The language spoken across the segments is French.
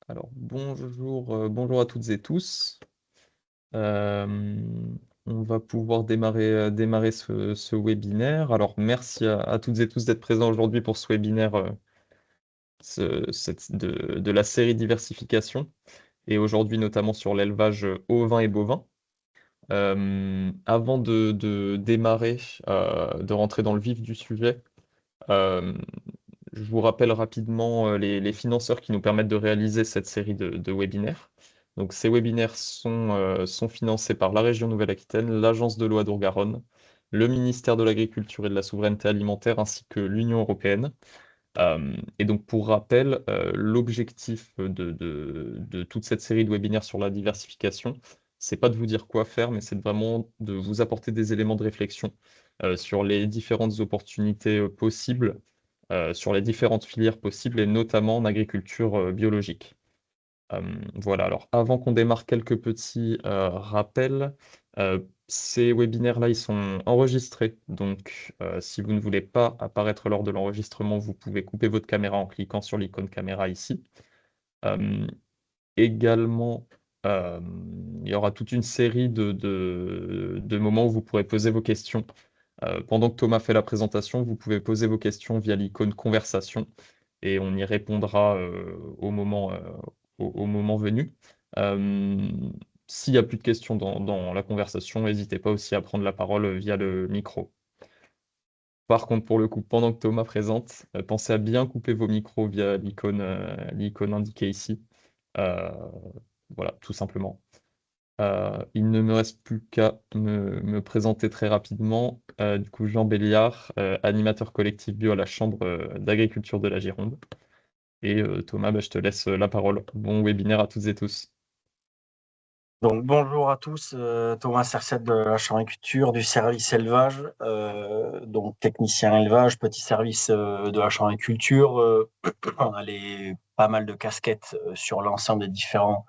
Alors bonjour à toutes et tous. On va pouvoir démarrer ce webinaire. Alors merci à toutes et tous d'être présents aujourd'hui pour ce webinaire de la série diversification et aujourd'hui notamment sur l'élevage ovin et bovin. Avant de démarrer, de rentrer dans le vif du sujet, euh, je vous rappelle rapidement les financeurs qui nous permettent de réaliser cette série de webinaires. Donc, ces webinaires sont financés par la région Nouvelle-Aquitaine, l'Agence de l'eau Adour-Garonne, le ministère de l'Agriculture et de la Souveraineté alimentaire ainsi que l'Union européenne. Et donc, pour rappel, l'objectif de toute cette série de webinaires sur la diversification, c'est pas de vous dire quoi faire, mais c'est vraiment de vous apporter des éléments de réflexion sur les différentes opportunités possibles, sur les différentes filières possibles, et notamment en agriculture biologique. Voilà, alors avant qu'on démarre, quelques petits rappels. Ces webinaires-là, ils sont enregistrés, donc si vous ne voulez pas apparaître lors de l'enregistrement, vous pouvez couper votre caméra en cliquant sur l'icône caméra ici. Euh, Également, euh, il y aura toute une série de moments où vous pourrez poser vos questions. Pendant que Thomas fait la présentation, vous pouvez poser vos questions via l'icône conversation et on y répondra au moment venu. Euh, S'il n'y a plus de questions dans la conversation, n'hésitez pas aussi à prendre la parole via le micro. Par contre, pour le coup, pendant que Thomas présente, pensez à bien couper vos micros via l'icône indiquée ici. Euh, voilà, tout simplement. Il ne me reste plus qu'à me présenter très rapidement. Du coup, Jean Béliard, animateur collectif bio à la Chambre d'agriculture de la Gironde. Et Thomas, bah, je te laisse la parole. Bon webinaire à toutes et tous. Donc bonjour à tous, Thomas Sercette de la Chambriculture, du service élevage, donc technicien élevage, petit service de la Chambriculture. On a pas mal de casquettes sur l'ensemble des différentes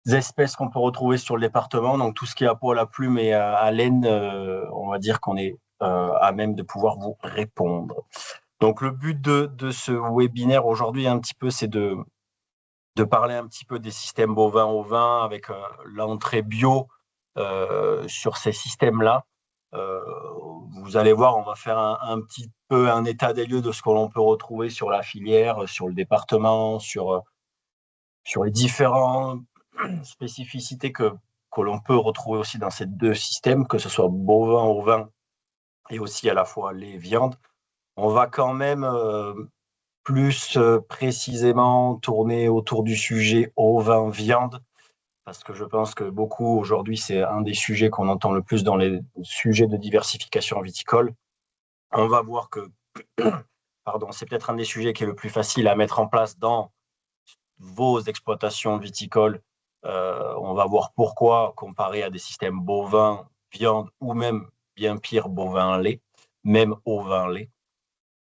espèces qu'on peut retrouver sur le département. Donc tout ce qui est à poil, à plume et à laine, on va dire qu'on est à même de pouvoir vous répondre. Donc le but de ce webinaire aujourd'hui un petit peu, c'est de parler un petit peu des systèmes bovins ovins avec l'entrée bio sur ces systèmes-là. Euh, Vous allez voir, on va faire un petit peu un état des lieux de ce que l'on peut retrouver sur la filière, sur le département, sur les différentes spécificités que l'on peut retrouver aussi dans ces deux systèmes, que ce soit bovin, ovin et aussi à la fois les viandes. On va quand même plus précisément tourner autour du sujet ovin-viande, parce que je pense que beaucoup aujourd'hui, c'est un des sujets qu'on entend le plus dans les sujets de diversification viticole. On va voir que, pardon, c'est peut-être un des sujets qui est le plus facile à mettre en place dans vos exploitations viticoles. On va voir pourquoi, comparé à des systèmes bovins, viande ou même, bien pire, bovin-lait, même ovin-lait.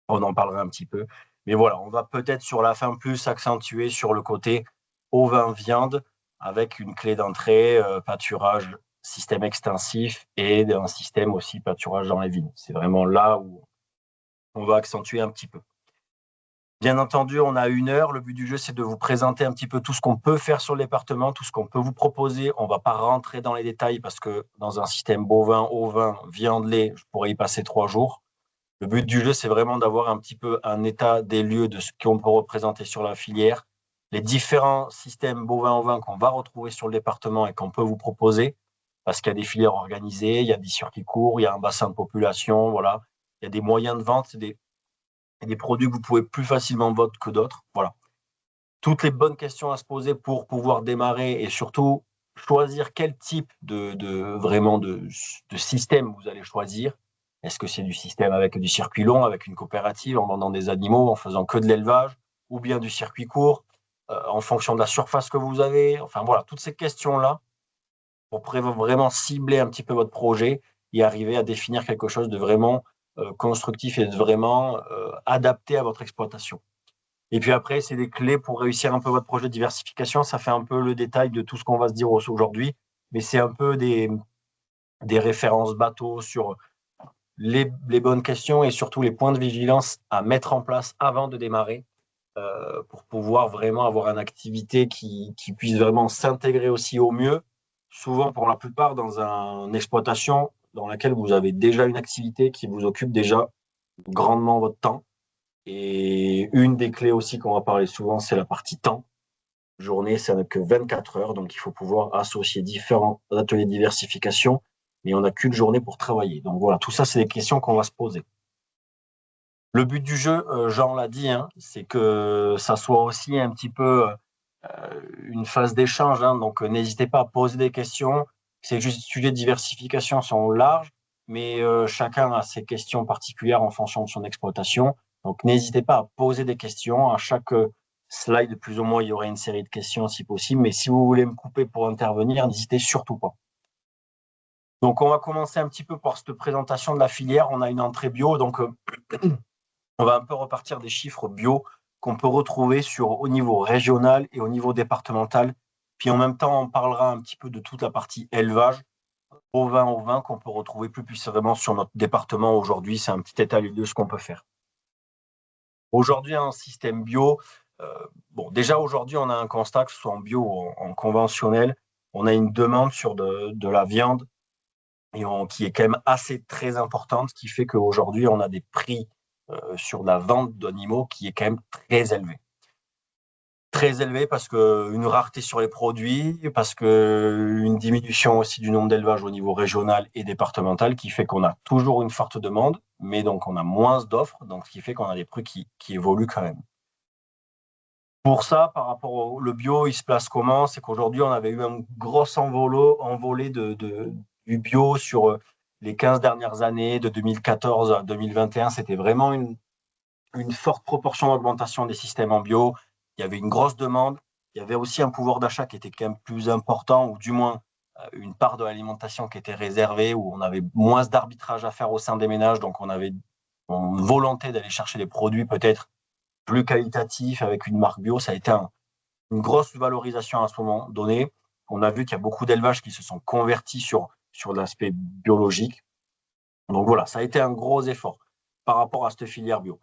On en parlera un petit peu. Mais voilà, on va peut-être sur la fin plus accentuer sur le côté ovin-viande avec une clé d'entrée, pâturage, système extensif et un système aussi pâturage dans les vignes. C'est vraiment là où on va accentuer un petit peu. Bien entendu, on a 1 heure. Le but du jeu, c'est de vous présenter un petit peu tout ce qu'on peut faire sur le département, tout ce qu'on peut vous proposer. On ne va pas rentrer dans les détails parce que dans un système bovin, ovin, viande, lait, je pourrais y passer 3 jours. Le but du jeu, c'est vraiment d'avoir un petit peu un état des lieux de ce qu'on peut représenter sur la filière, les différents systèmes bovins-ovins qu'on va retrouver sur le département et qu'on peut vous proposer, parce qu'il y a des filières organisées, il y a des circuits courts, il y a un bassin de population, voilà. Il y a des moyens de vente, des produits que vous pouvez plus facilement vendre que d'autres, voilà. Toutes les bonnes questions à se poser pour pouvoir démarrer et surtout choisir quel type vraiment de système vous allez choisir. Est-ce que c'est du système avec du circuit long, avec une coopérative, en vendant des animaux, en faisant que de l'élevage, ou bien du circuit court, en fonction de la surface que vous avez. Enfin voilà, toutes ces questions-là, pour vraiment cibler un petit peu votre projet et arriver à définir quelque chose de vraiment constructif et de vraiment adapté à votre exploitation. Et puis après, c'est des clés pour réussir un peu votre projet de diversification. Ça fait un peu le détail de tout ce qu'on va se dire aujourd'hui, mais c'est un peu des références bateau sur les bonnes questions et surtout les points de vigilance à mettre en place avant de démarrer. pour pouvoir vraiment avoir une activité qui puisse vraiment s'intégrer aussi au mieux. Souvent, pour la plupart, dans une exploitation dans laquelle vous avez déjà une activité qui vous occupe déjà grandement votre temps. Et une des clés aussi qu'on va parler souvent, c'est la partie temps. Journée, ça n'a que 24 heures, donc il faut pouvoir associer différents ateliers de diversification, mais on n'a qu'une journée pour travailler. Donc voilà, tout ça, c'est des questions qu'on va se poser. Le but du jeu, Jean l'a dit, hein, c'est que ça soit aussi un petit peu une phase d'échange. Hein, donc n'hésitez pas à poser des questions. Ces sujets de diversification sont larges, mais chacun a ses questions particulières en fonction de son exploitation. Donc n'hésitez pas à poser des questions. À chaque slide, plus ou moins, il y aurait une série de questions si possible. Mais si vous voulez me couper pour intervenir, n'hésitez surtout pas. Donc on va commencer un petit peu par cette présentation de la filière. On a une entrée bio, donc on va un peu repartir des chiffres bio qu'on peut retrouver au niveau régional et au niveau départemental. Puis en même temps, on parlera un petit peu de toute la partie élevage, au vin qu'on peut retrouver plus puissamment sur notre département aujourd'hui. C'est un petit état de ce qu'on peut faire. Aujourd'hui, un système bio, déjà aujourd'hui, on a un constat, que ce soit en bio ou en conventionnel, on a une demande sur de la viande qui est quand même assez très importante, ce qui fait qu'aujourd'hui, on a des prix sur la vente d'animaux qui est quand même très élevé. Très élevé parce qu'une rareté sur les produits, parce qu'une diminution aussi du nombre d'élevages au niveau régional et départemental qui fait qu'on a toujours une forte demande, mais donc on a moins d'offres, donc ce qui fait qu'on a des prix qui évoluent quand même. Pour ça, par rapport au le bio, il se place comment? C'est qu'aujourd'hui, on avait eu un gros envolé du bio sur les 15 dernières années, de 2014 à 2021. C'était vraiment une forte proportion d'augmentation des systèmes en bio. Il y avait une grosse demande. Il y avait aussi un pouvoir d'achat qui était quand même plus important, ou du moins une part de l'alimentation qui était réservée, où on avait moins d'arbitrage à faire au sein des ménages. Donc, on avait une volonté d'aller chercher des produits peut-être plus qualitatifs avec une marque bio. Ça a été une grosse valorisation à ce moment donné. On a vu qu'il y a beaucoup d'élevages qui se sont convertis sur l'aspect biologique. Donc voilà, ça a été un gros effort par rapport à cette filière bio.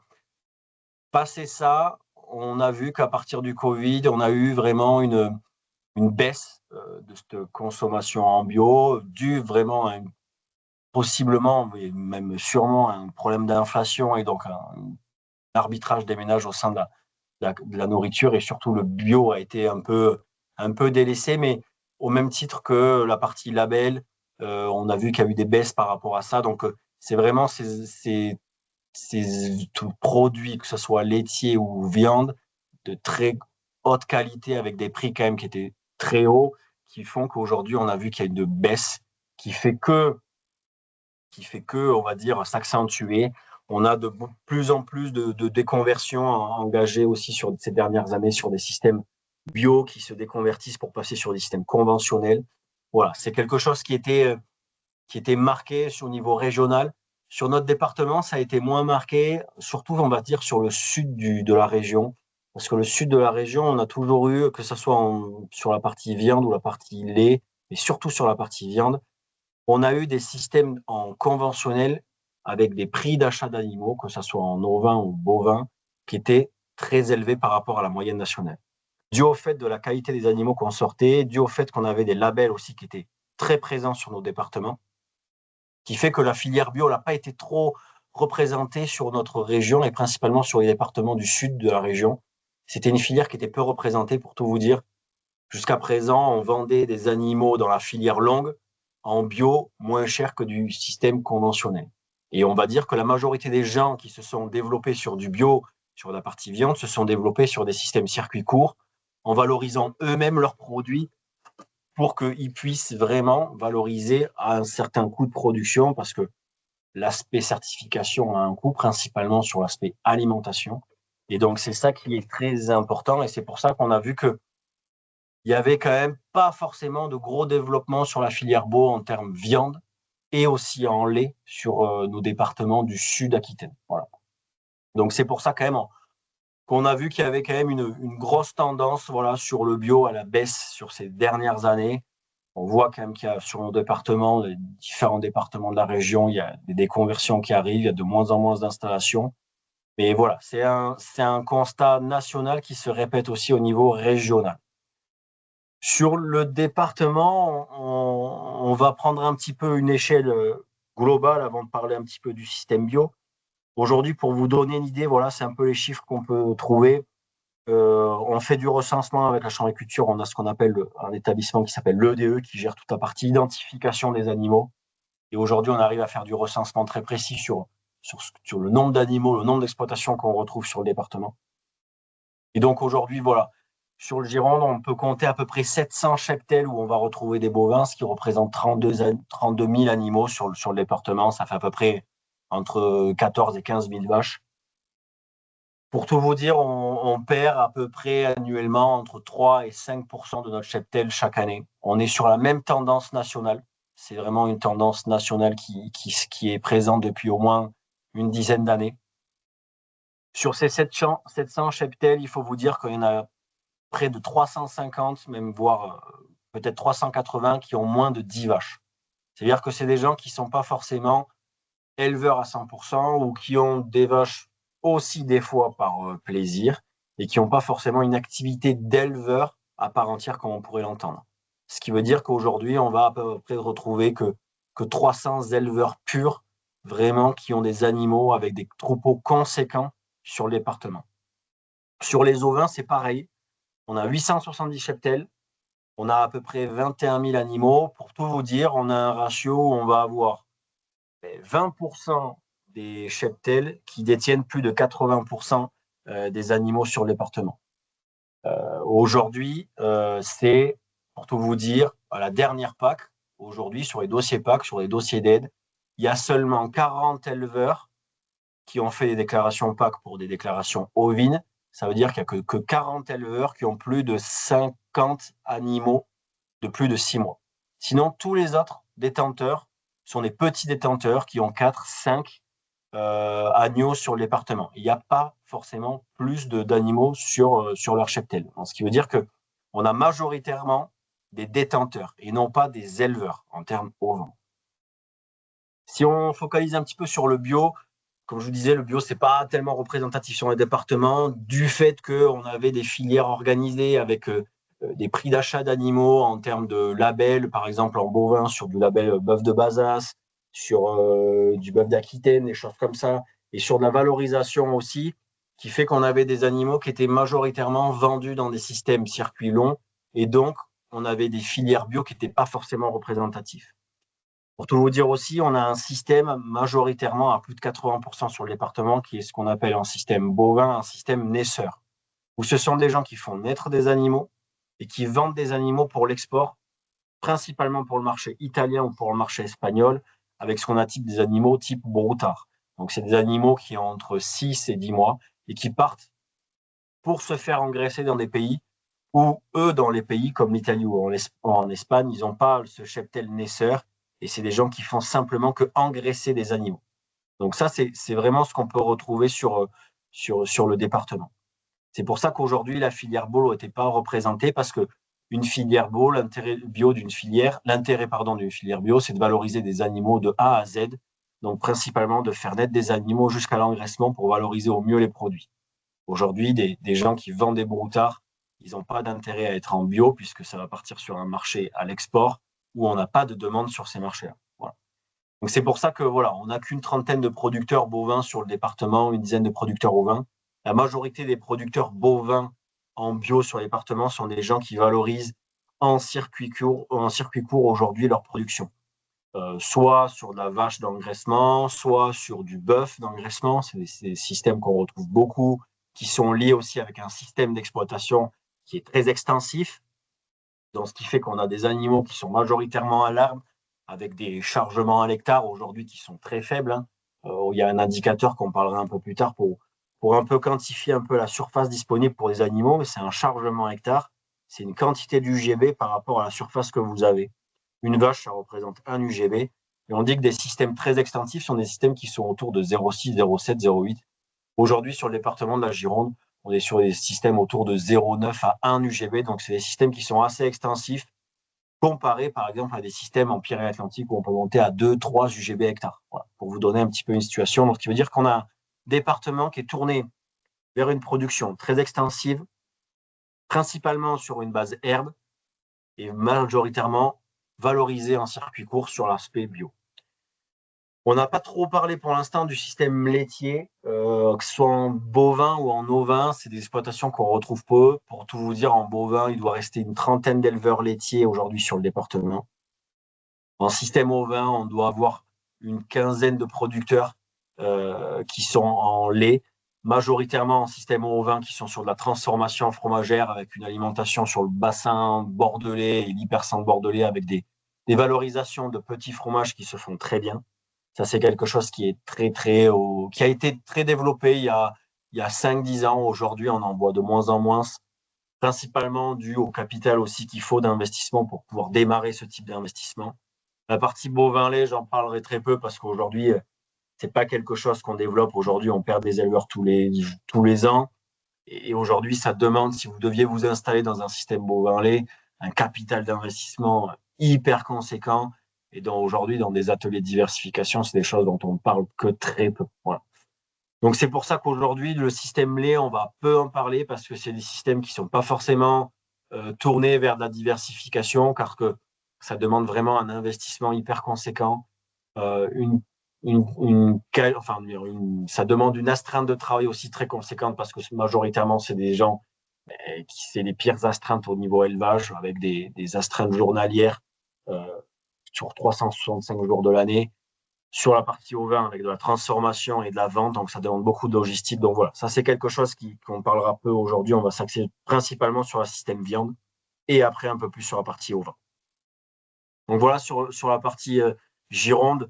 Passé ça, on a vu qu'à partir du Covid, on a eu vraiment une baisse de cette consommation en bio, due vraiment à possiblement, et même sûrement, à un problème d'inflation et donc un arbitrage des ménages au sein de la nourriture. Et surtout, le bio a été un peu délaissé, mais au même titre que la partie label, on a vu qu'il y a eu des baisses par rapport à ça. Donc, c'est vraiment ces produits, que ce soit laitier ou viande, de très haute qualité avec des prix quand même qui étaient très hauts, qui font qu'aujourd'hui, on a vu qu'il y a une baisse qui fait que, on va dire, s'accentuer. On a de plus en plus de déconversions engagées aussi sur ces dernières années sur des systèmes bio qui se déconvertissent pour passer sur des systèmes conventionnels. Voilà, c'est quelque chose qui était marqué au niveau régional. Sur notre département, ça a été moins marqué, surtout, on va dire, sur le sud de la région. Parce que le sud de la région, on a toujours eu, que ce soit sur la partie viande ou la partie lait, mais surtout sur la partie viande, on a eu des systèmes en conventionnel avec des prix d'achat d'animaux, que ce soit en ovin ou bovin, qui étaient très élevés par rapport à la moyenne nationale. Dû au fait de la qualité des animaux qu'on sortait, dû au fait qu'on avait des labels aussi qui étaient très présents sur nos départements, qui fait que la filière bio n'a pas été trop représentée sur notre région et principalement sur les départements du sud de la région. C'était une filière qui était peu représentée, pour tout vous dire. Jusqu'à présent, on vendait des animaux dans la filière longue en bio moins cher que du système conventionnel. Et on va dire que la majorité des gens qui se sont développés sur du bio, sur la partie viande, se sont développés sur des systèmes circuits courts, en valorisant eux-mêmes leurs produits pour qu'ils puissent vraiment valoriser à un certain coût de production, parce que l'aspect certification a un coût, principalement sur l'aspect alimentation. Et donc, c'est ça qui est très important. Et c'est pour ça qu'on a vu qu'il y avait quand même pas forcément de gros développement sur la filière bio en termes viande et aussi en lait sur nos départements du sud Aquitaine. Voilà. Donc, c'est pour ça quand même qu'on a vu qu'il y avait quand même une grosse tendance, voilà, sur le bio à la baisse sur ces dernières années. On voit quand même qu'il y a sur nos départements, les différents départements de la région, il y a des déconversions qui arrivent, il y a de moins en moins d'installations. Mais voilà, c'est un constat national qui se répète aussi au niveau régional. Sur le département, on va prendre un petit peu une échelle globale avant de parler un petit peu du système bio. Aujourd'hui, pour vous donner une idée, voilà, c'est un peu les chiffres qu'on peut trouver. On fait du recensement avec la Chambre d'agriculture. On a ce qu'on appelle un établissement qui s'appelle l'EDE, qui gère toute la partie identification des animaux. Et aujourd'hui, on arrive à faire du recensement très précis sur le nombre d'animaux, le nombre d'exploitations qu'on retrouve sur le département. Et donc aujourd'hui, voilà, sur le Gironde, on peut compter à peu près 700 cheptels où on va retrouver des bovins, ce qui représente 32 000 animaux sur le département. Ça fait à peu près entre 14 et 15 000 vaches. Pour tout vous dire, on perd à peu près annuellement entre 3 et 5% de notre cheptel chaque année. On est sur la même tendance nationale. C'est vraiment une tendance nationale qui est présente depuis au moins une dizaine d'années. Sur ces 700 cheptels, il faut vous dire qu'il y en a près de 350, même voire peut-être 380 qui ont moins de 10 vaches. C'est-à-dire que c'est des gens qui ne sont pas forcément éleveurs à 100% ou qui ont des vaches aussi des fois par plaisir et qui n'ont pas forcément une activité d'éleveur à part entière comme on pourrait l'entendre. Ce qui veut dire qu'aujourd'hui, on va à peu près retrouver que 300 éleveurs purs, vraiment, qui ont des animaux avec des troupeaux conséquents sur le département. Sur les ovins, c'est pareil. On a 870 cheptels, on a à peu près 21 000 animaux. Pour tout vous dire, on a un ratio où on va avoir 20% des cheptels qui détiennent plus de 80% des animaux sur le département. Aujourd'hui, c'est, pour tout vous dire, à la dernière PAC, aujourd'hui, sur les dossiers PAC, sur les dossiers d'aide, il y a seulement 40 éleveurs qui ont fait des déclarations PAC pour des déclarations ovines. Ça veut dire qu'il n'y a que 40 éleveurs qui ont plus de 50 animaux de plus de 6 mois. Sinon, tous les autres détenteurs sont des petits détenteurs qui ont 4, 5 agneaux sur le département. Il n'y a pas forcément plus d'animaux sur leur cheptel. Ce qui veut dire qu'on a majoritairement des détenteurs et non pas des éleveurs en termes ovins. Si on focalise un petit peu sur le bio, comme je vous disais, le bio, ce n'est pas tellement représentatif sur le département du fait qu'on avait des filières organisées avec des prix d'achat d'animaux en termes de labels, par exemple en bovin, sur du label bœuf de Bazas, sur du bœuf d'Aquitaine, des choses comme ça, et sur de la valorisation aussi, qui fait qu'on avait des animaux qui étaient majoritairement vendus dans des systèmes circuits longs, et donc on avait des filières bio qui n'étaient pas forcément représentatifs. Pour tout vous dire aussi, on a un système majoritairement à plus de 80% sur le département qui est ce qu'on appelle un système bovin, un système naisseur, où ce sont des gens qui font naître des animaux et qui vendent des animaux pour l'export, principalement pour le marché italien ou pour le marché espagnol, avec ce qu'on a type des animaux type broutard. Donc, c'est des animaux qui ont entre 6 et 10 mois et qui partent pour se faire engraisser dans des pays où, eux, dans les pays comme l'Italie ou en Espagne, ils n'ont pas ce cheptel naisseur et c'est des gens qui font simplement que engraisser des animaux. Donc ça, c'est vraiment ce qu'on peut retrouver sur le département. C'est pour ça qu'aujourd'hui, la filière bio n'était pas représentée parce que une filière bio, l'intérêt d'une filière bio, c'est de valoriser des animaux de A à Z, donc principalement de faire naître des animaux jusqu'à l'engraissement pour valoriser au mieux les produits. Aujourd'hui, des gens qui vendent des broutards, ils n'ont pas d'intérêt à être en bio puisque ça va partir sur un marché à l'export où on n'a pas de demande sur ces marchés-là. Voilà. Donc c'est pour ça que voilà, on n'a qu'une trentaine de producteurs bovins sur le département, une dizaine de producteurs ovins. La majorité des producteurs bovins en bio sur le département sont des gens qui valorisent en circuit court aujourd'hui leur production. Soit sur de la vache d'engraissement, soit sur du bœuf d'engraissement. C'est des systèmes qu'on retrouve beaucoup, qui sont liés aussi avec un système d'exploitation qui est très extensif, donc ce qui fait qu'on a des animaux qui sont majoritairement à l'arbre, avec des chargements à l'hectare aujourd'hui qui sont très faibles. Il y a un indicateur qu'on parlera un peu plus tard pour un peu quantifier un peu la surface disponible pour les animaux, mais c'est un chargement à hectare, c'est une quantité d'UGB par rapport à la surface que vous avez. Une vache, ça représente un UGB, et on dit que des systèmes très extensifs sont des systèmes qui sont autour de 0,6, 0,7, 0,8. Aujourd'hui, sur le département de la Gironde, on est sur des systèmes autour de 0,9 à 1 UGB, donc c'est des systèmes qui sont assez extensifs, comparés par exemple à des systèmes en Pyrénées-Atlantiques où on peut monter à 2, 3 UGB hectares, voilà, pour vous donner un petit peu une situation. Donc, ce qui veut dire qu'on a département qui est tourné vers une production très extensive, principalement sur une base herbe et majoritairement valorisé en circuit court sur l'aspect bio. On n'a pas trop parlé pour l'instant du système laitier, que ce soit en bovin ou en ovin, c'est des exploitations qu'on retrouve peu. Pour tout vous dire, en bovin, il doit rester une trentaine d'éleveurs laitiers aujourd'hui sur le département. En système ovin, on doit avoir une quinzaine de producteurs qui sont en lait, majoritairement en système ovin qui sont sur de la transformation fromagère avec une alimentation sur le bassin bordelais et l'hypercentre bordelais avec des valorisations de petits fromages qui se font très bien. Ça, c'est quelque chose qui est qui a été très développé il y a 5-10 ans. Aujourd'hui, on en voit de moins en moins, principalement dû au capital aussi qu'il faut d'investissement pour pouvoir démarrer ce type d'investissement. La partie bovin-lait, j'en parlerai très peu parce qu'aujourd'hui, c'est pas quelque chose qu'on développe. Aujourd'hui, on perd des éleveurs tous les ans. Et aujourd'hui, ça demande, si vous deviez vous installer dans un système bovin-lait, un capital d'investissement hyper conséquent. Et donc aujourd'hui, dans des ateliers de diversification, c'est des choses dont on parle que très peu. Voilà. Donc c'est pour ça qu'aujourd'hui, le système lait, on va peu en parler parce que c'est des systèmes qui sont pas forcément tournés vers la diversification, car que ça demande vraiment un investissement hyper conséquent, une, ça demande une astreinte de travail aussi très conséquente parce que majoritairement, c'est des gens c'est les pires astreintes au niveau élevage avec des astreintes journalières euh, sur 365 jours de l'année. Sur la partie ovin avec de la transformation et de la vente, donc ça demande beaucoup de logistique. Donc voilà, ça c'est quelque chose qu'on parlera peu aujourd'hui. On va s'axer principalement sur le système viande et après un peu plus sur la partie ovin. Donc voilà, sur la partie Gironde,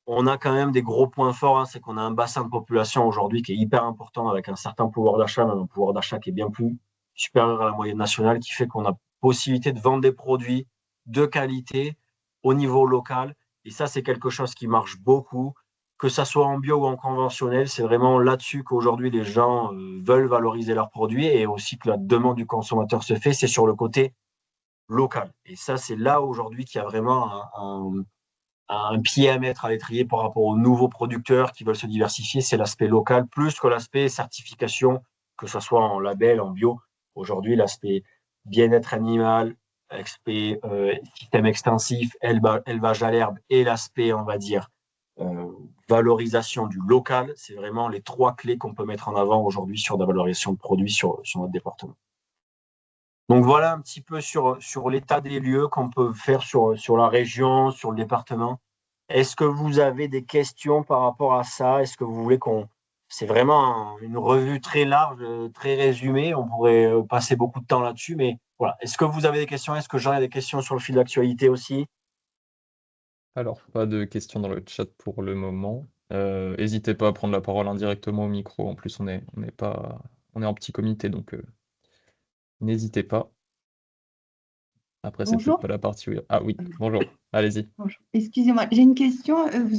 on a quand même des gros points forts, hein, c'est qu'on a un bassin de population aujourd'hui qui est hyper important avec un certain pouvoir d'achat, même un pouvoir d'achat qui est bien plus supérieur à la moyenne nationale, qui fait qu'on a possibilité de vendre des produits de qualité au niveau local. Et ça, c'est quelque chose qui marche beaucoup, que ça soit en bio ou en conventionnel. C'est vraiment là-dessus qu'aujourd'hui les gens veulent valoriser leurs produits et aussi que la demande du consommateur se fait, c'est sur le côté local. Et ça, c'est là aujourd'hui qu'il y a vraiment un pied à mettre à l'étrier par rapport aux nouveaux producteurs qui veulent se diversifier, c'est l'aspect local plus que l'aspect certification, que ce soit en label, en bio. Aujourd'hui, l'aspect bien-être animal, l'aspect système extensif, élevage à l'herbe et l'aspect, on va dire, valorisation du local, c'est vraiment les trois clés qu'on peut mettre en avant aujourd'hui sur la valorisation de produits sur notre département. Donc voilà un petit peu sur l'état des lieux qu'on peut faire sur la région, sur le département. Est-ce que vous avez des questions par rapport à ça? Est-ce que vous voulez qu'on... C'est vraiment une revue très large, très résumée. On pourrait passer beaucoup de temps là-dessus, mais voilà. Est-ce que vous avez des questions? Est-ce que j'en ai des questions sur le fil d'actualité aussi? Alors, pas de questions dans le chat pour le moment. N'hésitez pas à prendre la parole indirectement au micro. En plus, on est en petit comité, donc n'hésitez pas. Après, c'est peut-être Bonjour. pas la partie où... Ah oui, bonjour. Allez-y. Bonjour. Excusez-moi, j'ai une question. Vous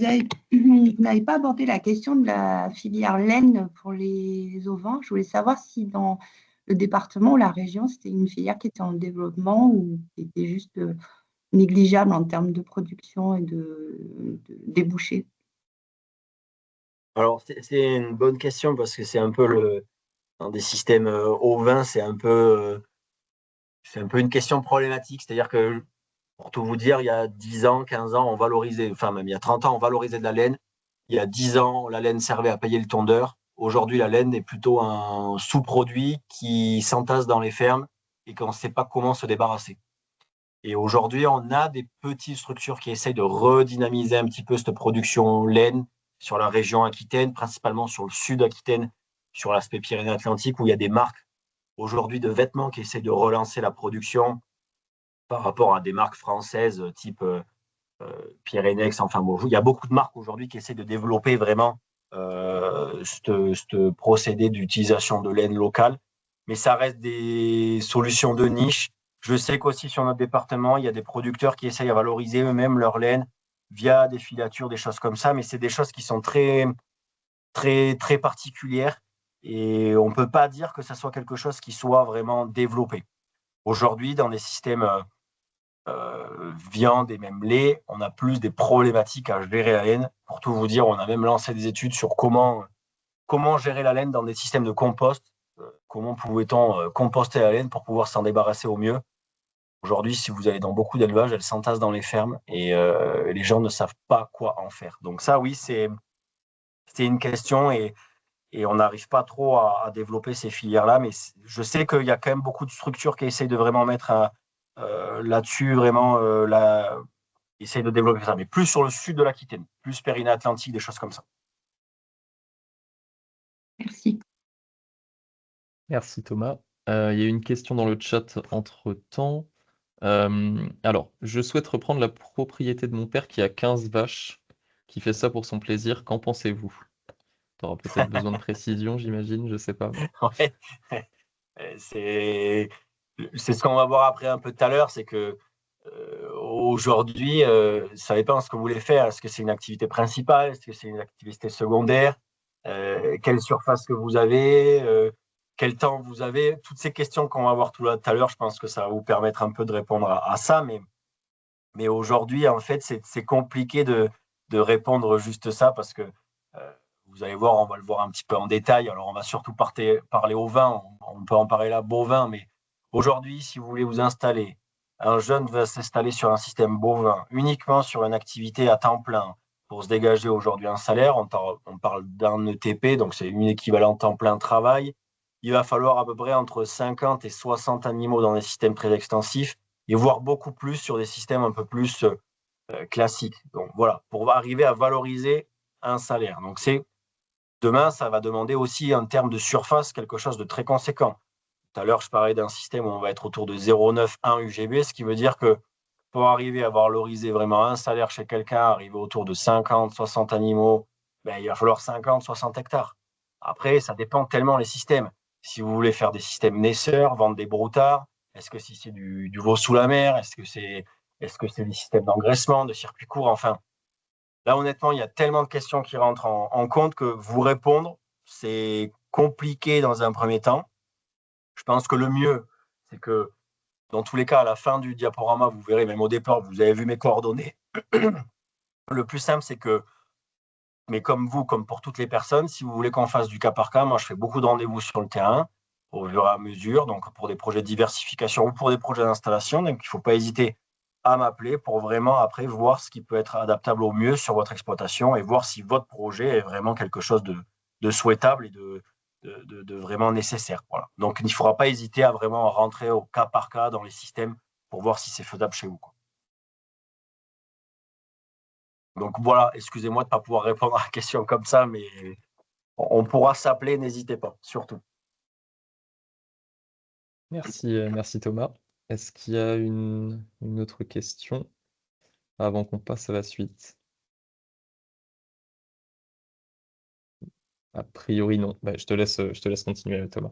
n'avez pas abordé la question de la filière laine pour les ovins. Je voulais savoir si dans le département ou la région, c'était une filière qui était en développement ou qui était juste négligeable en termes de production et de débouchés. Alors, c'est une bonne question parce que c'est un peu dans des systèmes ovins, c'est un peu une question problématique. C'est-à-dire que, pour tout vous dire, il y a 10 ans, 15 ans, on valorisait, enfin même il y a 30 ans, on valorisait de la laine. Il y a 10 ans, la laine servait à payer le tondeur. Aujourd'hui, la laine est plutôt un sous-produit qui s'entasse dans les fermes et qu'on ne sait pas comment se débarrasser. Et aujourd'hui, on a des petites structures qui essayent de redynamiser un petit peu cette production laine sur la région Aquitaine, principalement sur le sud Aquitaine, sur l'aspect Pyrénées-Atlantiques, où il y a des marques aujourd'hui de vêtements qui essayent de relancer la production par rapport à des marques françaises type Pyrenex. Enfin bon, il y a beaucoup de marques aujourd'hui qui essaient de développer vraiment ce procédé d'utilisation de laine locale, mais ça reste des solutions de niche. Je sais qu'aussi sur notre département, il y a des producteurs qui essayent à valoriser eux-mêmes leur laine via des filatures, des choses comme ça, mais c'est des choses qui sont très particulières et on ne peut pas dire que ça soit quelque chose qui soit vraiment développé. Aujourd'hui, dans les systèmes viande et même lait, on a plus des problématiques à gérer la laine. Pour tout vous dire, on a même lancé des études sur comment comment gérer la laine dans des systèmes de compost, comment pouvait-on composter la laine pour pouvoir s'en débarrasser au mieux. Aujourd'hui, si vous allez dans beaucoup d'élevages, elle s'entasse dans les fermes et les gens ne savent pas quoi en faire. Donc ça, oui, c'est une question et on n'arrive pas trop à développer ces filières-là. Mais je sais qu'il y a quand même beaucoup de structures qui essayent de vraiment mettre là-dessus, vraiment, essayent de développer ça. Mais plus sur le sud de l'Aquitaine, plus Périnée-Atlantique, des choses comme ça. Merci. Merci Thomas. Il y a eu une question dans le chat entre-temps. Alors, je souhaite reprendre la propriété de mon père qui a 15 vaches, qui fait ça pour son plaisir. Qu'en pensez-vous? Tu auras peut-être besoin de précision, j'imagine, je sais pas. Ouais. C'est ce qu'on va voir après un peu tout à l'heure, c'est que aujourd'hui, ça dépend ce que vous voulez faire. Est-ce que c'est une activité principale? Est-ce que c'est une activité secondaire? Quelle surface que vous avez? Quel temps vous avez? Toutes ces questions qu'on va voir tout à l'heure, je pense que ça va vous permettre un peu de répondre à ça. Mais aujourd'hui, en fait, c'est compliqué de répondre juste ça parce que vous allez voir, on va le voir un petit peu en détail. Alors, on va surtout parler ovin. On peut en parler là, bovin. Mais aujourd'hui, si vous voulez vous installer, un jeune va s'installer sur un système bovin, uniquement sur une activité à temps plein, pour se dégager aujourd'hui un salaire. On parle d'un ETP, donc c'est une équivalent temps plein travail. Il va falloir à peu près entre 50 et 60 animaux dans des systèmes très extensifs et voire beaucoup plus sur des systèmes un peu plus classiques. Donc voilà, pour arriver à valoriser un salaire. Donc demain, ça va demander aussi en termes de surface quelque chose de très conséquent. Tout à l'heure, je parlais d'un système où on va être autour de 0,9-1 UGB, ce qui veut dire que pour arriver à valoriser vraiment un salaire chez quelqu'un, arriver autour de 50, 60 animaux, ben, il va falloir 50, 60 hectares. Après, ça dépend tellement les systèmes. Si vous voulez faire des systèmes naisseurs, vendre des broutards, est-ce que si c'est du veau sous la mer, est-ce que c'est des systèmes d'engraissement, de circuits courts, enfin. Là, honnêtement, il y a tellement de questions qui rentrent en compte que vous répondre, c'est compliqué dans un premier temps. Je pense que le mieux, c'est que dans tous les cas, à la fin du diaporama, vous verrez, même au départ, vous avez vu mes coordonnées. Le plus simple, c'est que, mais comme vous, comme pour toutes les personnes, si vous voulez qu'on fasse du cas par cas, moi, je fais beaucoup de rendez-vous sur le terrain au fur et à mesure, donc pour des projets de diversification ou pour des projets d'installation. Donc, il ne faut pas hésiter à m'appeler pour vraiment après voir ce qui peut être adaptable au mieux sur votre exploitation et voir si votre projet est vraiment quelque chose de souhaitable et de vraiment nécessaire. Voilà. Donc, il ne faudra pas hésiter à vraiment rentrer au cas par cas dans les systèmes pour voir si c'est faisable chez vous, quoi. Donc voilà, excusez-moi de ne pas pouvoir répondre à la question comme ça, mais on pourra s'appeler, n'hésitez pas, surtout. Merci Thomas. Est-ce qu'il y a une autre question avant qu'on passe à la suite? A priori, non. Bah, je te laisse continuer, Thomas.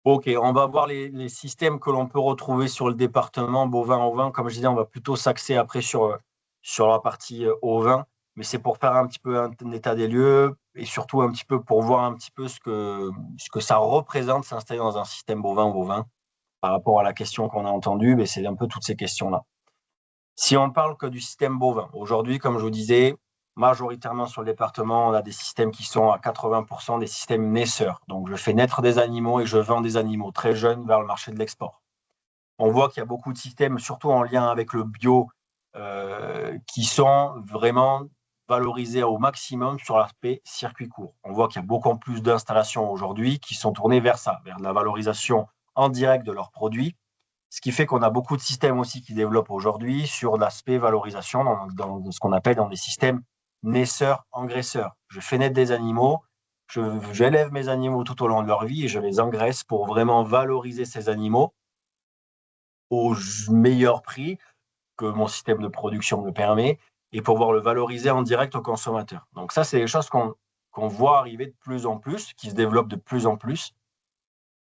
Ok, on va voir les systèmes que l'on peut retrouver sur le département bovin-ovin. Comme je disais, on va plutôt s'axer après sur la partie ovin, mais c'est pour faire un petit peu un état des lieux et surtout un petit peu pour voir un petit peu ce que ça représente s'installer dans un système bovin-ovin par rapport à la question qu'on a entendue. Mais c'est un peu toutes ces questions-là. Si on parle que du système bovin, aujourd'hui, comme je vous disais, majoritairement sur le département, on a des systèmes qui sont à 80% des systèmes naisseurs. Donc, je fais naître des animaux et je vends des animaux très jeunes vers le marché de l'export. On voit qu'il y a beaucoup de systèmes, surtout en lien avec le bio, qui sont vraiment valorisés au maximum sur l'aspect circuit court. On voit qu'il y a beaucoup plus d'installations aujourd'hui qui sont tournées vers ça, vers la valorisation en direct de leurs produits. Ce qui fait qu'on a beaucoup de systèmes aussi qui développent aujourd'hui sur l'aspect valorisation dans ce qu'on appelle dans des systèmes naisseurs-engraisseurs. Je fais naître des animaux, j'élève mes animaux tout au long de leur vie et je les engraisse pour vraiment valoriser ces animaux au meilleur prix que mon système de production me permet et pouvoir le valoriser en direct au consommateur. Donc ça, c'est des choses qu'on voit arriver de plus en plus, qui se développent de plus en plus.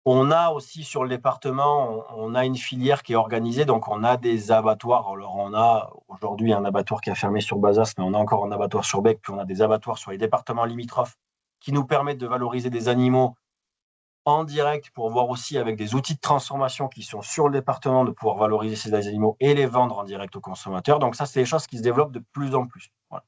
On a aussi sur le département, on a une filière qui est organisée, donc on a des abattoirs. Alors on a aujourd'hui un abattoir qui a fermé sur Bazas, mais on a encore un abattoir sur Bec, puis on a des abattoirs sur les départements limitrophes qui nous permettent de valoriser des animaux en direct pour voir aussi avec des outils de transformation qui sont sur le département de pouvoir valoriser ces animaux et les vendre en direct aux consommateurs. Donc ça, c'est des choses qui se développent de plus en plus. Voilà.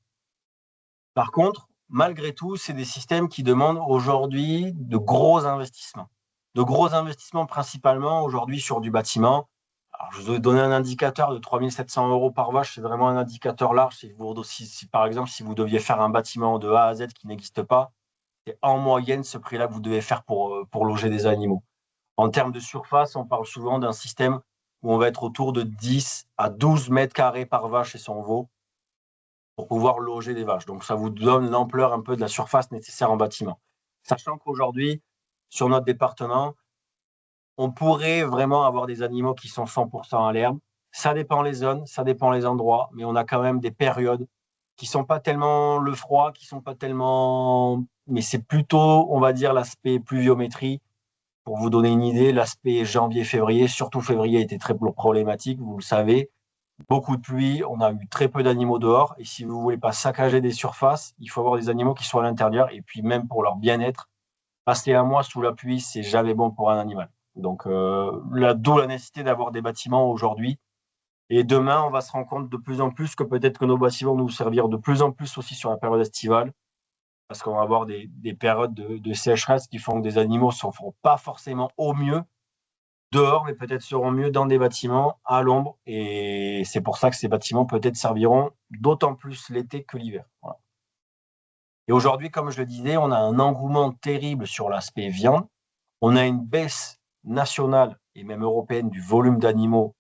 Par contre, malgré tout, c'est des systèmes qui demandent aujourd'hui de gros investissements. De gros investissements principalement aujourd'hui sur du bâtiment. Alors, je vous ai donné un indicateur de 3 700 € par vache, c'est vraiment un indicateur large. Par exemple, si vous deviez faire un bâtiment de A à Z qui n'existe pas, c'est en moyenne ce prix-là que vous devez faire pour loger des animaux. En termes de surface, on parle souvent d'un système où on va être autour de 10 à 12 mètres carrés par vache et son veau pour pouvoir loger des vaches. Donc, ça vous donne l'ampleur un peu de la surface nécessaire en bâtiment. Sachant qu'aujourd'hui, sur notre département, on pourrait vraiment avoir des animaux qui sont 100% à l'herbe. Ça dépend les zones, ça dépend les endroits, mais on a quand même des périodes qui sont pas tellement le froid, qui sont pas tellement... Mais c'est plutôt, on va dire, l'aspect pluviométrie. Pour vous donner une idée, l'aspect janvier-février, surtout février, était très problématique, vous le savez. Beaucoup de pluie, on a eu très peu d'animaux dehors. Et si vous ne voulez pas saccager des surfaces, il faut avoir des animaux qui soient à l'intérieur. Et puis même pour leur bien-être, passer un mois sous la pluie, c'est jamais bon pour un animal. Donc d'où la nécessité d'avoir des bâtiments aujourd'hui. Et demain, on va se rendre compte de plus en plus que peut-être que nos bâtiments vont nous servir de plus en plus aussi sur la période estivale. Parce qu'on va avoir des périodes de sécheresse qui font que des animaux ne s'en feront pas forcément au mieux dehors, mais peut-être seront mieux dans des bâtiments à l'ombre. Et c'est pour ça que ces bâtiments peut-être serviront d'autant plus l'été que l'hiver. Voilà. Et aujourd'hui, comme je le disais, on a un engouement terrible sur l'aspect viande. On a une baisse nationale et même européenne du volume d'animaux.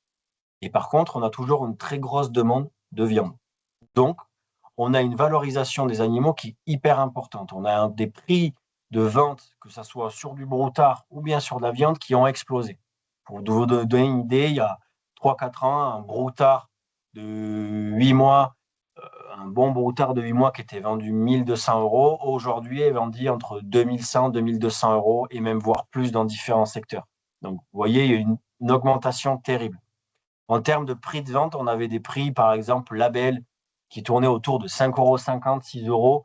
Et par contre, on a toujours une très grosse demande de viande. Donc, on a une valorisation des animaux qui est hyper importante. On a des prix de vente, que ce soit sur du broutard ou bien sur de la viande, qui ont explosé. Pour vous donner une idée, il y a 3-4 ans, un broutard de 8 mois, un bon broutard de 8 mois qui était vendu 1 200 €, aujourd'hui est vendu entre 2 100 2 200 € et même voire plus dans différents secteurs. Donc, vous voyez, il y a une augmentation terrible. En termes de prix de vente, on avait des prix, par exemple, label, qui tournaient autour de 5,50 €, 6 €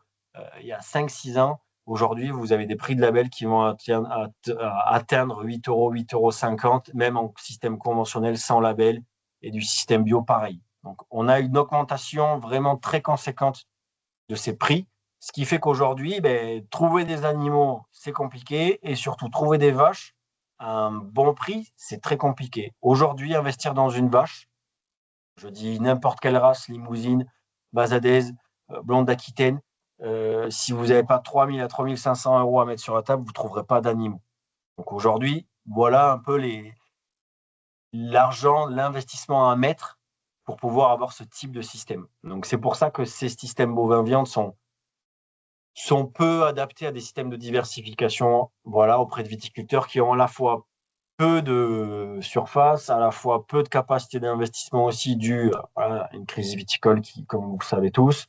il y a 5-6 ans. Aujourd'hui, vous avez des prix de label qui vont atteindre 8 €, 8,50 €, même en système conventionnel sans label, et du système bio pareil. Donc, on a une augmentation vraiment très conséquente de ces prix, ce qui fait qu'aujourd'hui, trouver des animaux, c'est compliqué, et surtout trouver des vaches à un bon prix, c'est très compliqué. Aujourd'hui, investir dans une vache, je dis n'importe quelle race, limousine, basadaise, blonde d'Aquitaine, si vous n'avez pas 3 000 à 3 500 € à mettre sur la table, vous ne trouverez pas d'animaux. Donc aujourd'hui, voilà un peu l'argent, l'investissement à mettre pour pouvoir avoir ce type de système. Donc c'est pour ça que ces systèmes bovins-viande sont peu adaptés à des systèmes de diversification, voilà, auprès de viticulteurs qui ont à la fois peu de surface, à la fois peu de capacité d'investissement aussi dû à une crise viticole qui, comme vous le savez tous.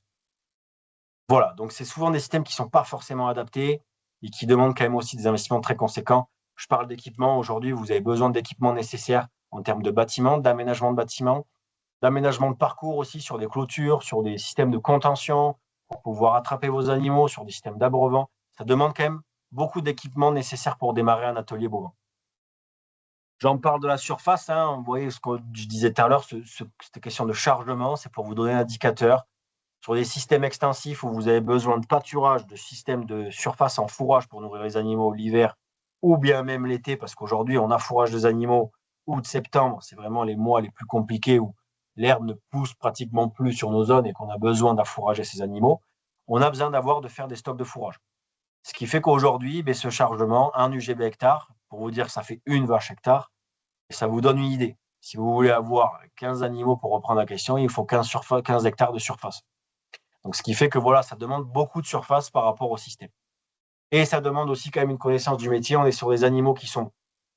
Voilà, donc c'est souvent des systèmes qui ne sont pas forcément adaptés et qui demandent quand même aussi des investissements très conséquents. Je parle d'équipement, aujourd'hui, vous avez besoin d'équipements nécessaires en termes de bâtiments, d'aménagement de bâtiments, d'aménagement de parcours aussi sur des clôtures, sur des systèmes de contention, pour pouvoir attraper vos animaux, sur des systèmes d'abreuvement. Ça demande quand même beaucoup d'équipements nécessaires pour démarrer un atelier bovin. J'en parle de la surface, hein. Vous voyez ce que je disais tout à l'heure, cette question de chargement, c'est pour vous donner un indicateur. Sur des systèmes extensifs où vous avez besoin de pâturage, de systèmes de surface en fourrage pour nourrir les animaux l'hiver, ou bien même l'été, parce qu'aujourd'hui, on a fourrage des animaux août, septembre, c'est vraiment les mois les plus compliqués où l'herbe ne pousse pratiquement plus sur nos zones et qu'on a besoin d'affourager ces animaux. On a besoin de faire des stocks de fourrage. Ce qui fait qu'aujourd'hui, ce chargement, 1 UGB hectare, pour vous dire que ça fait une vache hectare, et ça vous donne une idée. Si vous voulez avoir 15 animaux, pour reprendre la question, il faut 15 hectares de surface. Donc, ce qui fait que voilà, ça demande beaucoup de surface par rapport au système. Et ça demande aussi quand même une connaissance du métier. On est sur des animaux qui sont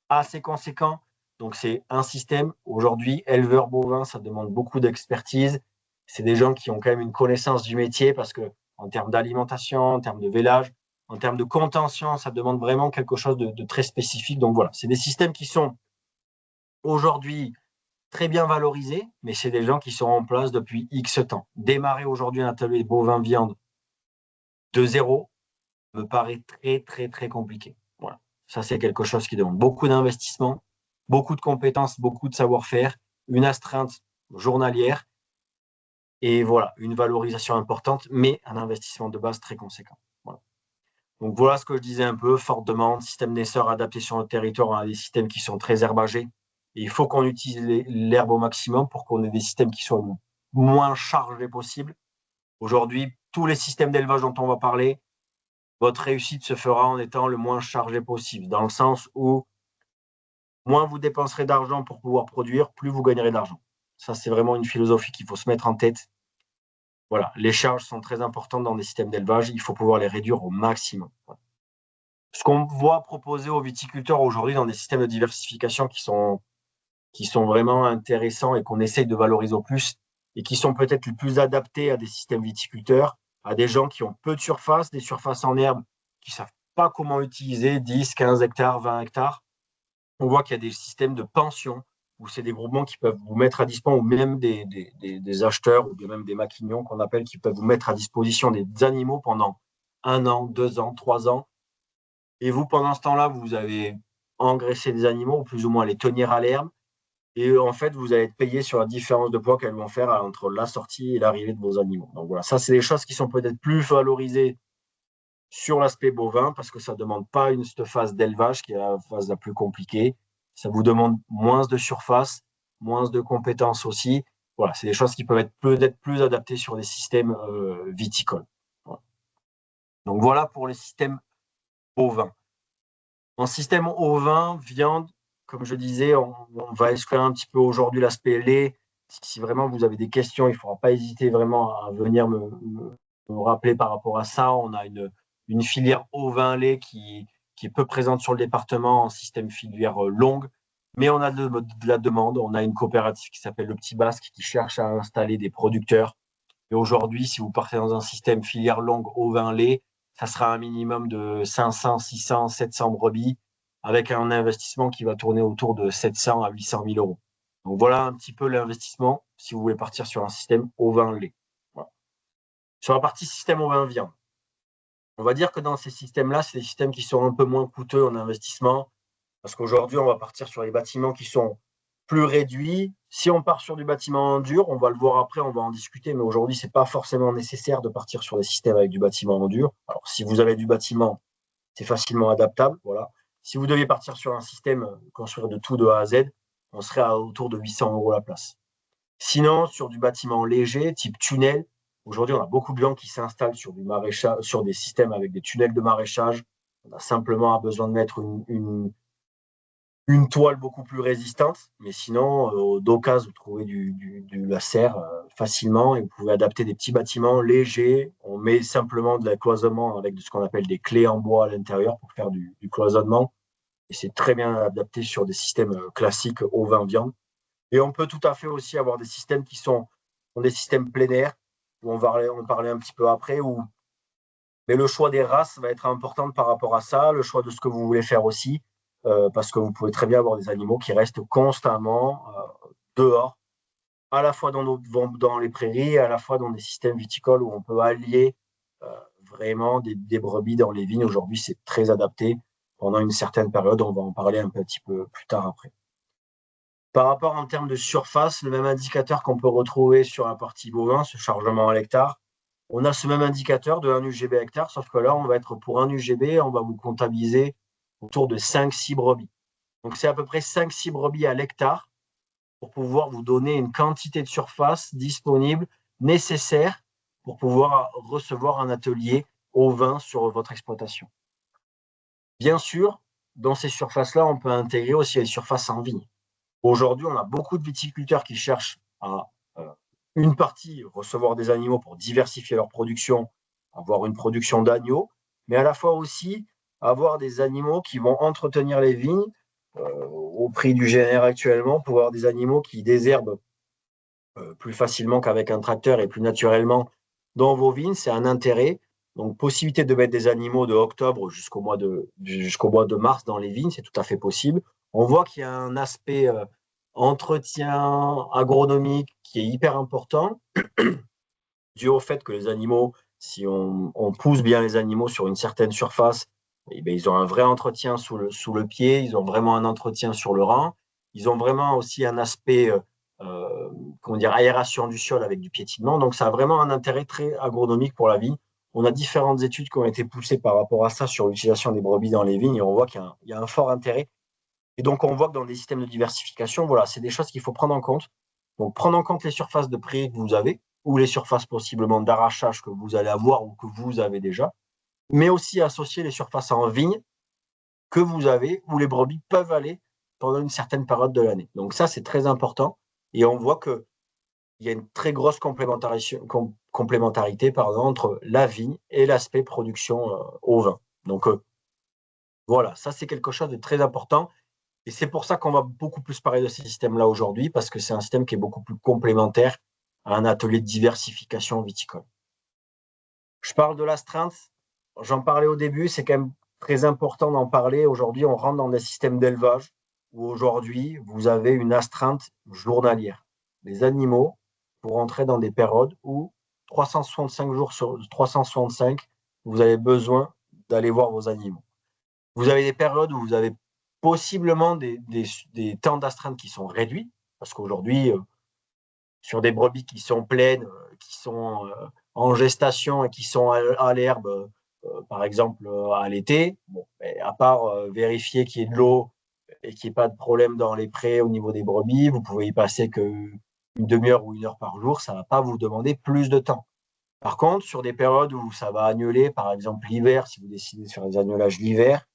assez conséquents. Donc, c'est un système. Aujourd'hui, éleveur bovin, ça demande beaucoup d'expertise. C'est des gens qui ont quand même une connaissance du métier parce que en termes d'alimentation, en termes de vélage, en termes de contention, ça demande vraiment quelque chose de très spécifique. Donc voilà, c'est des systèmes qui sont aujourd'hui très bien valorisés, mais c'est des gens qui sont en place depuis X temps. Démarrer aujourd'hui un atelier bovin-viande de zéro me paraît très, très, très compliqué. Voilà. Ça, c'est quelque chose qui demande beaucoup d'investissement, beaucoup de compétences, beaucoup de savoir-faire, une astreinte journalière Et voilà, une valorisation importante, mais un investissement de base très conséquent. Voilà. Donc voilà ce que je disais un peu, forte demande, système naisseur adapté sur notre territoire, on a des systèmes qui sont très herbagés. Et il faut qu'on utilise l'herbe au maximum pour qu'on ait des systèmes qui soient le moins chargés possible. Aujourd'hui, tous les systèmes d'élevage dont on va parler, votre réussite se fera en étant le moins chargé possible, dans le sens où moins vous dépenserez d'argent pour pouvoir produire, plus vous gagnerez d'argent. Ça, c'est vraiment une philosophie qu'il faut se mettre en tête. Voilà, les charges sont très importantes dans des systèmes d'élevage, il faut pouvoir les réduire au maximum. Ce qu'on voit proposer aux viticulteurs aujourd'hui dans des systèmes de diversification qui sont vraiment intéressants et qu'on essaye de valoriser au plus, et qui sont peut-être les plus adaptés à des systèmes viticulteurs, à des gens qui ont peu de surface, des surfaces en herbe, qui ne savent pas comment utiliser 10, 15 hectares, 20 hectares. On voit qu'il y a des systèmes de pension, où c'est des groupements qui peuvent vous mettre à disposition, ou même des acheteurs, ou même des maquignons qu'on appelle, qui peuvent vous mettre à disposition des animaux pendant 1 an, 2 ans, 3 ans. Et vous, pendant ce temps-là, vous avez engraissé des animaux, ou plus ou moins les tenir à l'herbe. Et en fait, vous allez être payé sur la différence de poids qu'elles vont faire entre la sortie et l'arrivée de vos animaux. Donc voilà, ça, c'est des choses qui sont peut-être plus valorisées sur l'aspect bovin, parce que ça ne demande pas cette phase d'élevage qui est la phase la plus compliquée. Ça vous demande moins de surface, moins de compétences aussi. Voilà, c'est des choses qui peuvent être peut-être plus adaptées sur des systèmes viticoles. Voilà. Donc voilà pour les systèmes bovins. En système ovin, viande, comme je disais, on va exclure un petit peu aujourd'hui l'aspect lait. Si vraiment vous avez des questions, il ne faudra pas hésiter vraiment à venir me rappeler par rapport à ça. On a une filière ovin-lait qui est peu présente sur le département en système filière longue, mais on a de la demande. On a une coopérative qui s'appelle Le Petit Basque qui cherche à installer des producteurs. Et aujourd'hui, si vous partez dans un système filière longue ovin-lait, ça sera un minimum de 500, 600, 700 brebis, avec un investissement qui va tourner autour de 700 à 800 000 euros. Donc voilà un petit peu l'investissement si vous voulez partir sur un système ovin-lait. Voilà. Sur la partie système ovin-viande, on va dire que dans ces systèmes-là, c'est des systèmes qui sont un peu moins coûteux en investissement, parce qu'aujourd'hui, on va partir sur les bâtiments qui sont plus réduits. Si on part sur du bâtiment en dur, on va le voir après, on va en discuter, mais aujourd'hui, ce n'est pas forcément nécessaire de partir sur des systèmes avec du bâtiment en dur. Alors, si vous avez du bâtiment, c'est facilement adaptable. Voilà. Si vous deviez partir sur un système, construire de tout de A à Z, on serait à autour de 800 euros la place. Sinon, sur du bâtiment léger, type tunnel, aujourd'hui, on a beaucoup de gens qui s'installent sur du maraîchage, sur des systèmes avec des tunnels de maraîchage. On a simplement besoin de mettre une toile beaucoup plus résistante, mais sinon, d'occasion, vous trouvez du laser facilement et vous pouvez adapter des petits bâtiments légers. On met simplement de la cloisonnement avec ce qu'on appelle des clés en bois à l'intérieur pour faire du cloisonnement. Et c'est très bien adapté sur des systèmes classiques ovin-viande. Et on peut tout à fait aussi avoir des systèmes qui sont des systèmes plein air, où on va en parler un petit peu après, mais le choix des races va être important par rapport à ça, le choix de ce que vous voulez faire aussi, parce que vous pouvez très bien avoir des animaux qui restent constamment dehors, à la fois dans les prairies, à la fois dans des systèmes viticoles où on peut allier vraiment des brebis dans les vignes. Aujourd'hui, c'est très adapté pendant une certaine période. On va en parler un petit peu plus tard après. Par rapport en termes de surface, le même indicateur qu'on peut retrouver sur la partie bovin, ce chargement à l'hectare, on a ce même indicateur de 1 UGB hectare, sauf que là, on va être pour 1 UGB, on va vous comptabiliser autour de 5-6 brebis. Donc, c'est à peu près 5-6 brebis à l'hectare pour pouvoir vous donner une quantité de surface disponible, nécessaire pour pouvoir recevoir un atelier ovin sur votre exploitation. Bien sûr, dans ces surfaces-là, on peut intégrer aussi les surfaces en vigne. Aujourd'hui, on a beaucoup de viticulteurs qui cherchent à une partie recevoir des animaux pour diversifier leur production, avoir une production d'agneaux, mais à la fois aussi avoir des animaux qui vont entretenir les vignes au prix du GNR actuellement, pour avoir des animaux qui désherbent plus facilement qu'avec un tracteur et plus naturellement dans vos vignes. C'est un intérêt. Donc, possibilité de mettre des animaux de octobre jusqu'au mois de mars dans les vignes, c'est tout à fait possible. On voit qu'il y a un aspect entretien agronomique qui est hyper important, dû au fait que les animaux, si on pousse bien les animaux sur une certaine surface, eh bien, ils ont un vrai entretien sous le pied, ils ont vraiment un entretien sur le rein, ils ont vraiment aussi un aspect comment dire, aération du sol avec du piétinement. Donc, ça a vraiment un intérêt très agronomique pour la vigne. On a différentes études qui ont été poussées par rapport à ça sur l'utilisation des brebis dans les vignes et on voit qu'il y a un fort intérêt. Et donc, on voit que dans des systèmes de diversification, voilà, c'est des choses qu'il faut prendre en compte. Donc, prendre en compte les surfaces de prairie que vous avez ou les surfaces possiblement d'arrachage que vous allez avoir ou que vous avez déjà, mais aussi associer les surfaces en vigne que vous avez où les brebis peuvent aller pendant une certaine période de l'année. Donc, ça, c'est très important. Et on voit que il y a une très grosse complémentarité entre la vigne et l'aspect production au vin. Donc voilà, ça c'est quelque chose de très important. Et c'est pour ça qu'on va beaucoup plus parler de ces systèmes-là aujourd'hui, parce que c'est un système qui est beaucoup plus complémentaire à un atelier de diversification viticole. Je parle de l'astreinte, j'en parlais au début, c'est quand même très important d'en parler. Aujourd'hui, on rentre dans des systèmes d'élevage où aujourd'hui, vous avez une astreinte journalière. Les animaux, pour rentrer dans des périodes où 365 jours sur 365, vous avez besoin d'aller voir vos animaux. Vous avez des périodes où vous avez possiblement des temps d'astreinte qui sont réduits, parce qu'aujourd'hui, sur des brebis qui sont pleines, qui sont en gestation et qui sont à l'herbe, par exemple à l'été, bon, à part vérifier qu'il y ait de l'eau et qu'il n'y ait pas de problème dans les prés au niveau des brebis, vous pouvez y passer qu'une demi-heure ou une heure par jour, ça ne va pas vous demander plus de temps. Par contre, sur des périodes où ça va agnoler, par exemple l'hiver, si vous décidez de faire des agnolages l'hiver,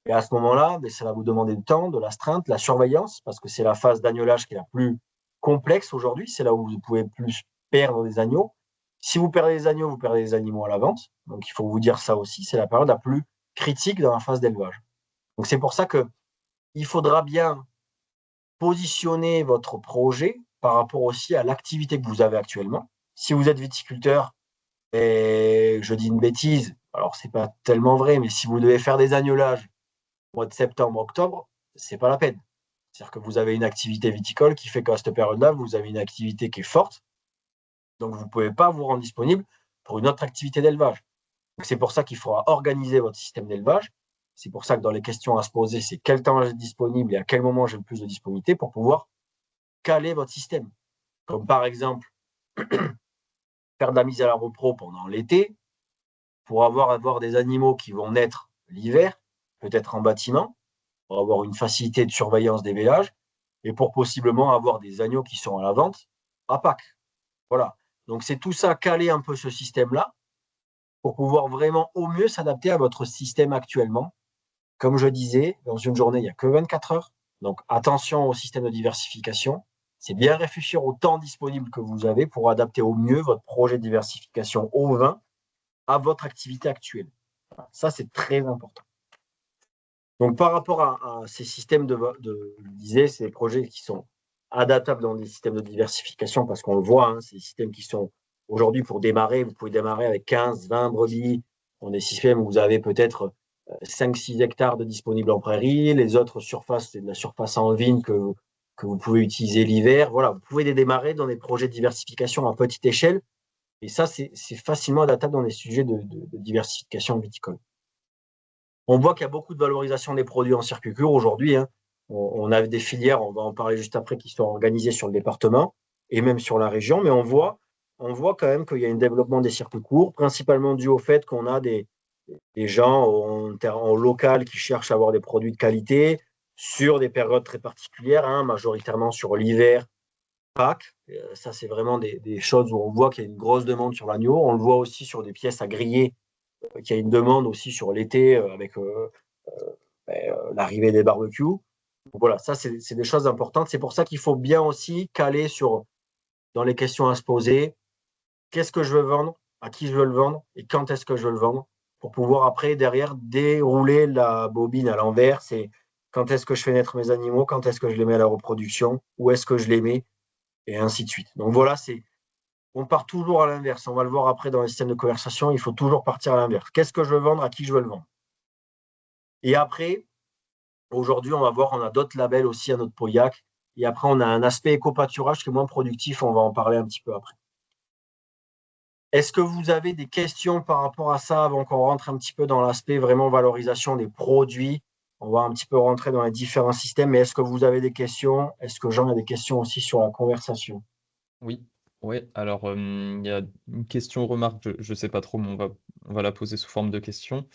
et à ce moment-là, ça va vous demander du temps, de l'astreinte, la surveillance, parce que c'est la phase d'agnolage qui est la plus complexe aujourd'hui. C'est là où vous pouvez plus perdre des agneaux. Si vous perdez des agneaux, vous perdez des animaux à la vente. Donc, il faut vous dire ça aussi. C'est la période la plus critique dans la phase d'élevage. Donc, c'est pour ça qu'il faudra bien positionner votre projet par rapport aussi à l'activité que vous avez actuellement. Si vous êtes viticulteur, et je dis une bêtise, alors c'est pas tellement vrai, mais si vous devez faire des agnolages mois de septembre, octobre, c'est pas la peine. C'est-à-dire que vous avez une activité viticole qui fait qu'à cette période-là, vous avez une activité qui est forte, donc vous ne pouvez pas vous rendre disponible pour une autre activité d'élevage. C'est pour ça qu'il faudra organiser votre système d'élevage. C'est pour ça que dans les questions à se poser, c'est quel temps j'ai disponible et à quel moment j'ai le plus de disponibilité pour pouvoir caler votre système. Comme par exemple, faire de la mise à la repro pendant l'été, pour avoir des animaux qui vont naître l'hiver, peut-être en bâtiment, pour avoir une facilité de surveillance des vélages et pour possiblement avoir des agneaux qui sont à la vente à Pâques. Voilà. Donc c'est tout ça, caler un peu ce système-là pour pouvoir vraiment au mieux s'adapter à votre système actuellement. Comme je disais, dans une journée, il n'y a que 24 heures. Donc attention au système de diversification. C'est bien réfléchir au temps disponible que vous avez pour adapter au mieux votre projet de diversification au vin à votre activité actuelle. Ça, c'est très important. Donc, par rapport à ces systèmes je disais, ces projets qui sont adaptables dans des systèmes de diversification, parce qu'on le voit, hein, ces systèmes qui sont aujourd'hui pour démarrer, vous pouvez démarrer avec 15, 20 brebis, dans des systèmes où vous avez peut-être 5-6 hectares de disponibles en prairie, les autres surfaces, c'est de la surface en vigne que vous pouvez utiliser l'hiver. Voilà, vous pouvez les démarrer dans des projets de diversification à petite échelle, et ça, c'est facilement adaptable dans les sujets de diversification viticole. On voit qu'il y a beaucoup de valorisation des produits en circuit court aujourd'hui. Hein. On a des filières, on va en parler juste après, qui sont organisées sur le département et même sur la région, mais on voit quand même qu'il y a un développement des circuits courts, principalement dû au fait qu'on a des gens en local qui cherchent à avoir des produits de qualité sur des périodes très particulières, hein, majoritairement sur l'hiver, Pâques. Ça, c'est vraiment des choses où on voit qu'il y a une grosse demande sur l'agneau. On le voit aussi sur des pièces à griller, qu'il y a une demande aussi sur l'été avec l'arrivée des barbecues. Donc voilà, ça, c'est des choses importantes. C'est pour ça qu'il faut bien aussi caler dans les questions à se poser. Qu'est-ce que je veux vendre? À qui je veux le vendre? Et quand est-ce que je veux le vendre? Pour pouvoir après, derrière, dérouler la bobine à l'envers. C'est quand est-ce que je fais naître mes animaux? Quand est-ce que je les mets à la reproduction? Où est-ce que je les mets? Et ainsi de suite. Donc voilà, on part toujours à l'inverse. On va le voir après dans les systèmes de conversation. Il faut toujours partir à l'inverse. Qu'est-ce que je veux vendre? À qui je veux le vendre? Et après, aujourd'hui, on va voir, on a d'autres labels aussi à notre Pauillac. Et après, on a un aspect éco-pâturage qui est moins productif. On va en parler un petit peu après. Est-ce que vous avez des questions par rapport à ça avant qu'on rentre un petit peu dans l'aspect vraiment valorisation des produits On va un petit peu rentrer dans les différents systèmes. Mais est-ce que vous avez des questions? Est-ce que Jean a des questions aussi sur la conversation? Oui, ouais. Alors, il y a une question remarque, je sais pas trop, mais on va la poser sous forme de question.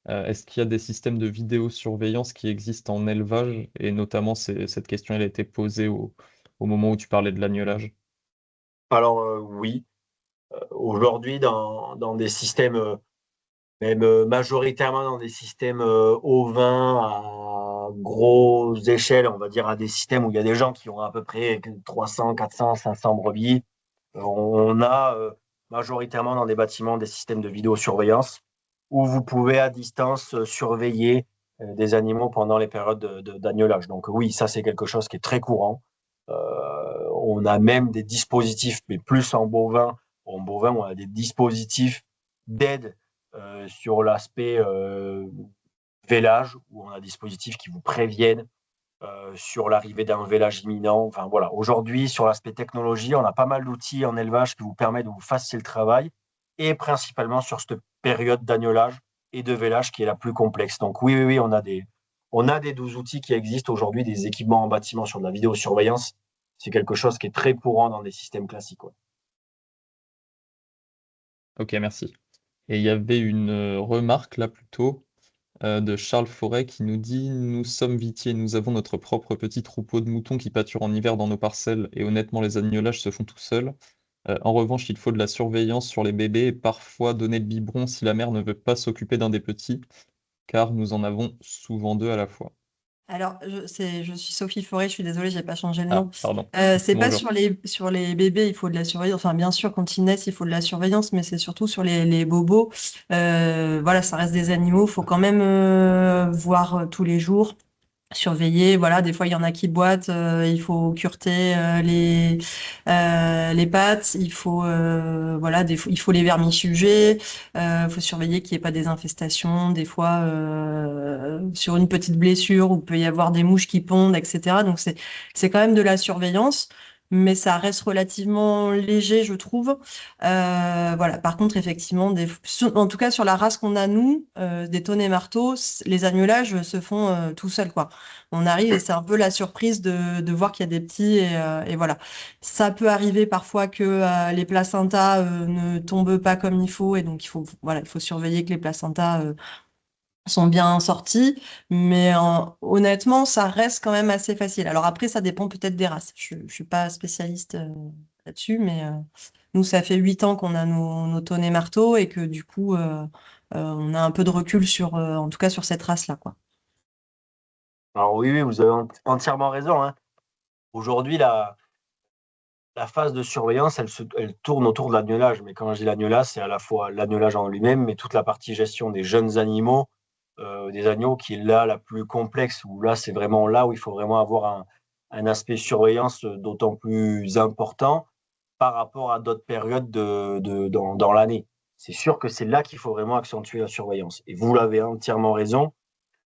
Est-ce qu'il y a des systèmes de vidéosurveillance qui existent en élevage? Et notamment, cette question, elle a été posée au moment où tu parlais de l'agnelage. Alors, oui. Aujourd'hui, dans des systèmes, même majoritairement dans des systèmes ovins à grosse échelle, on va dire à des systèmes où il y a des gens qui ont à peu près 300, 400, 500 brebis, on a majoritairement dans des bâtiments des systèmes de vidéosurveillance où vous pouvez à distance surveiller des animaux pendant les périodes d'agnelage. Donc oui, ça c'est quelque chose qui est très courant. On a même des dispositifs, mais plus en bovin. En bovin, on a des dispositifs d'aide sur l'aspect vélage, où on a des dispositifs qui vous préviennent sur l'arrivée d'un vélage imminent. Enfin voilà, aujourd'hui, sur l'aspect technologie, on a pas mal d'outils en élevage qui vous permettent de vous faciliter le travail, et principalement sur cette période d'agnelage et de vélage qui est la plus complexe. Donc oui, on a des 12 outils qui existent aujourd'hui, des équipements en bâtiment sur de la vidéosurveillance. C'est quelque chose qui est très courant dans des systèmes classiques. Ouais. Ok, merci. Et il y avait une remarque là plutôt de Charles Forêt qui nous dit: Nous sommes vitiers, nous avons notre propre petit troupeau de moutons qui pâturent en hiver dans nos parcelles, et honnêtement, les agnelages se font tout seuls. En revanche, il faut de la surveillance sur les bébés et parfois donner le biberon si la mère ne veut pas s'occuper d'un des petits, car nous en avons souvent deux à la fois. Alors, je suis Sophie Forêt, je suis désolée, j'ai pas changé le Ah, nom. pardon. C'est pas Bonjour. sur les bébés, il faut de la surveillance. Enfin, bien sûr, quand ils naissent, il faut de la surveillance, mais c'est surtout sur les bobos. Voilà, ça reste des animaux, faut quand même voir tous les jours. Surveiller, voilà, des fois il y en a qui boitent, il faut cureter les pattes, il faut voilà, il faut les vermifuger, faut surveiller qu'il n'y ait pas des infestations, des fois sur une petite blessure où il peut y avoir des mouches qui pondent, etc. Donc c'est quand même de la surveillance, mais ça reste relativement léger, je trouve. Voilà. Par contre, effectivement, en tout cas sur la race qu'on a nous, des tonnes marteaux, les agnelages se font tout seuls, quoi. On arrive et c'est un peu la surprise de voir qu'il y a des petits et voilà. Ça peut arriver parfois que les placentas ne tombent pas comme il faut et donc il faut surveiller que les placentas sont bien sortis, mais honnêtement, ça reste quand même assez facile. Alors après, ça dépend peut-être des races. Je suis pas spécialiste là-dessus, mais nous, ça fait 8 ans qu'on a nos taunets marteaux et que du coup, on a un peu de recul sur, en tout cas sur cette race-là, quoi. Alors oui, vous avez entièrement raison, hein. Aujourd'hui, la phase de surveillance, elle tourne autour de l'agnelage. Mais quand je dis l'agnelage, c'est à la fois l'agnelage en lui-même, mais toute la partie gestion des jeunes animaux, des agneaux qui est là la plus complexe, où là, c'est vraiment là où il faut vraiment avoir un aspect surveillance d'autant plus important par rapport à d'autres périodes dans l'année. C'est sûr que c'est là qu'il faut vraiment accentuer la surveillance. Et vous l'avez entièrement raison.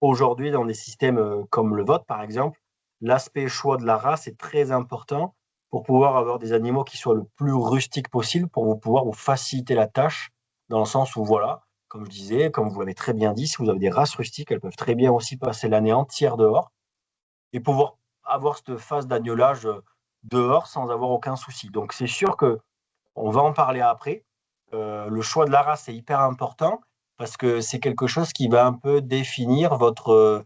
Aujourd'hui, dans des systèmes comme le vôtre, par exemple, l'aspect choix de la race est très important pour pouvoir avoir des animaux qui soient le plus rustiques possible, pour pouvoir vous faciliter la tâche, dans le sens où, voilà, comme je disais, comme vous l'avez très bien dit, si vous avez des races rustiques, elles peuvent très bien aussi passer l'année entière dehors et pouvoir avoir cette phase d'agnelage dehors sans avoir aucun souci. Donc, c'est sûr que on va en parler après. Le choix de la race est hyper important parce que c'est quelque chose qui va un peu définir votre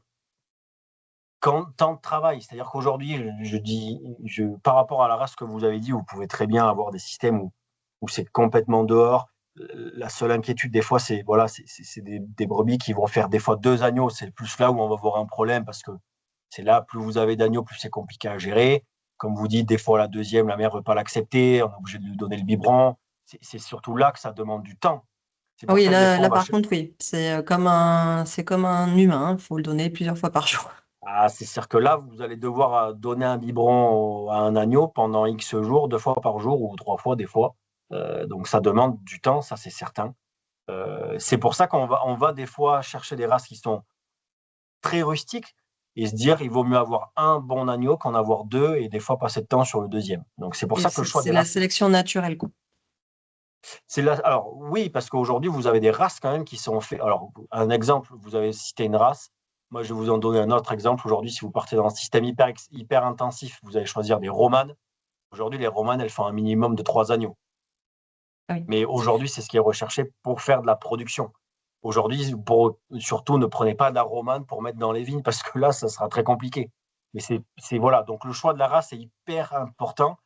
temps de travail. C'est-à-dire qu'aujourd'hui, par rapport à la race que vous avez dit, vous pouvez très bien avoir des systèmes où c'est complètement dehors. La seule inquiétude, des fois, c'est voilà, c'est des brebis qui vont faire des fois 2 agneaux. C'est plus là où on va avoir un problème parce que c'est là, plus vous avez d'agneaux, plus c'est compliqué à gérer. Comme vous dites, des fois, la deuxième, la mère ne veut pas l'accepter, on est obligé de lui donner le biberon. C'est surtout là que ça demande du temps. C'est Ah pour oui, ça que des fois, là par contre, oui, c'est comme un humain, il faut le donner plusieurs fois par jour. C'est-à-dire que là, vous allez devoir donner un biberon à un agneau pendant X jours, 2 fois par jour ou 3 fois des fois. Donc ça demande du temps, ça c'est certain. C'est pour ça qu'on va des fois chercher des races qui sont très rustiques et se dire il vaut mieux avoir un bon agneau qu'en avoir deux et des fois passer de temps sur le deuxième. Donc c'est pour Et ça que le choix c'est des la races, sélection naturelle, quoi. c'est là. Alors oui, parce qu'aujourd'hui vous avez des races quand même qui sont faites. Alors un exemple, vous avez cité une race. Moi, je vais vous en donner un autre exemple. Aujourd'hui, si vous partez dans un système hyper intensif, vous allez choisir des romanes. Aujourd'hui, les romanes, elles font un minimum de 3 agneaux. Oui. Mais aujourd'hui, c'est ce qui est recherché pour faire de la production. Aujourd'hui, surtout, ne prenez pas de la romane pour mettre dans les vignes parce que là, ça sera très compliqué. Mais voilà. Donc, le choix de la race est hyper important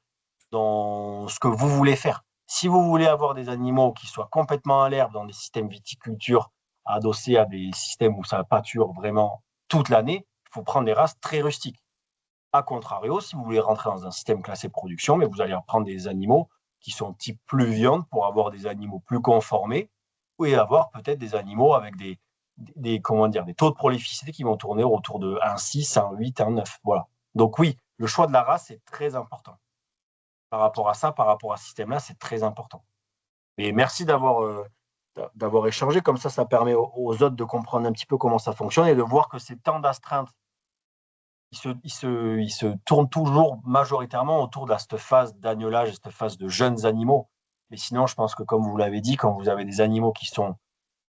dans ce que vous voulez faire. Si vous voulez avoir des animaux qui soient complètement à l'herbe dans des systèmes viticulture adossés à des systèmes où ça pâture vraiment toute l'année, il faut prendre des races très rustiques. A contrario, si vous voulez rentrer dans un système classé production, mais vous allez prendre des animaux qui sont type plus viande pour avoir des animaux plus conformés et avoir peut-être des animaux avec comment dire, des taux de prolificité qui vont tourner autour de 1,6, 1,8, 1,9. Voilà. Donc oui, le choix de la race est très important. Par rapport à ça, par rapport à ce système-là, c'est très important. Et merci d'avoir échangé. Comme ça permet aux autres de comprendre un petit peu comment ça fonctionne et de voir que ces temps d'astreinte, ils se tournent toujours majoritairement autour de cette phase d'agnelage et cette phase de jeunes animaux. Mais sinon, je pense que comme vous l'avez dit, quand vous avez des animaux qui sont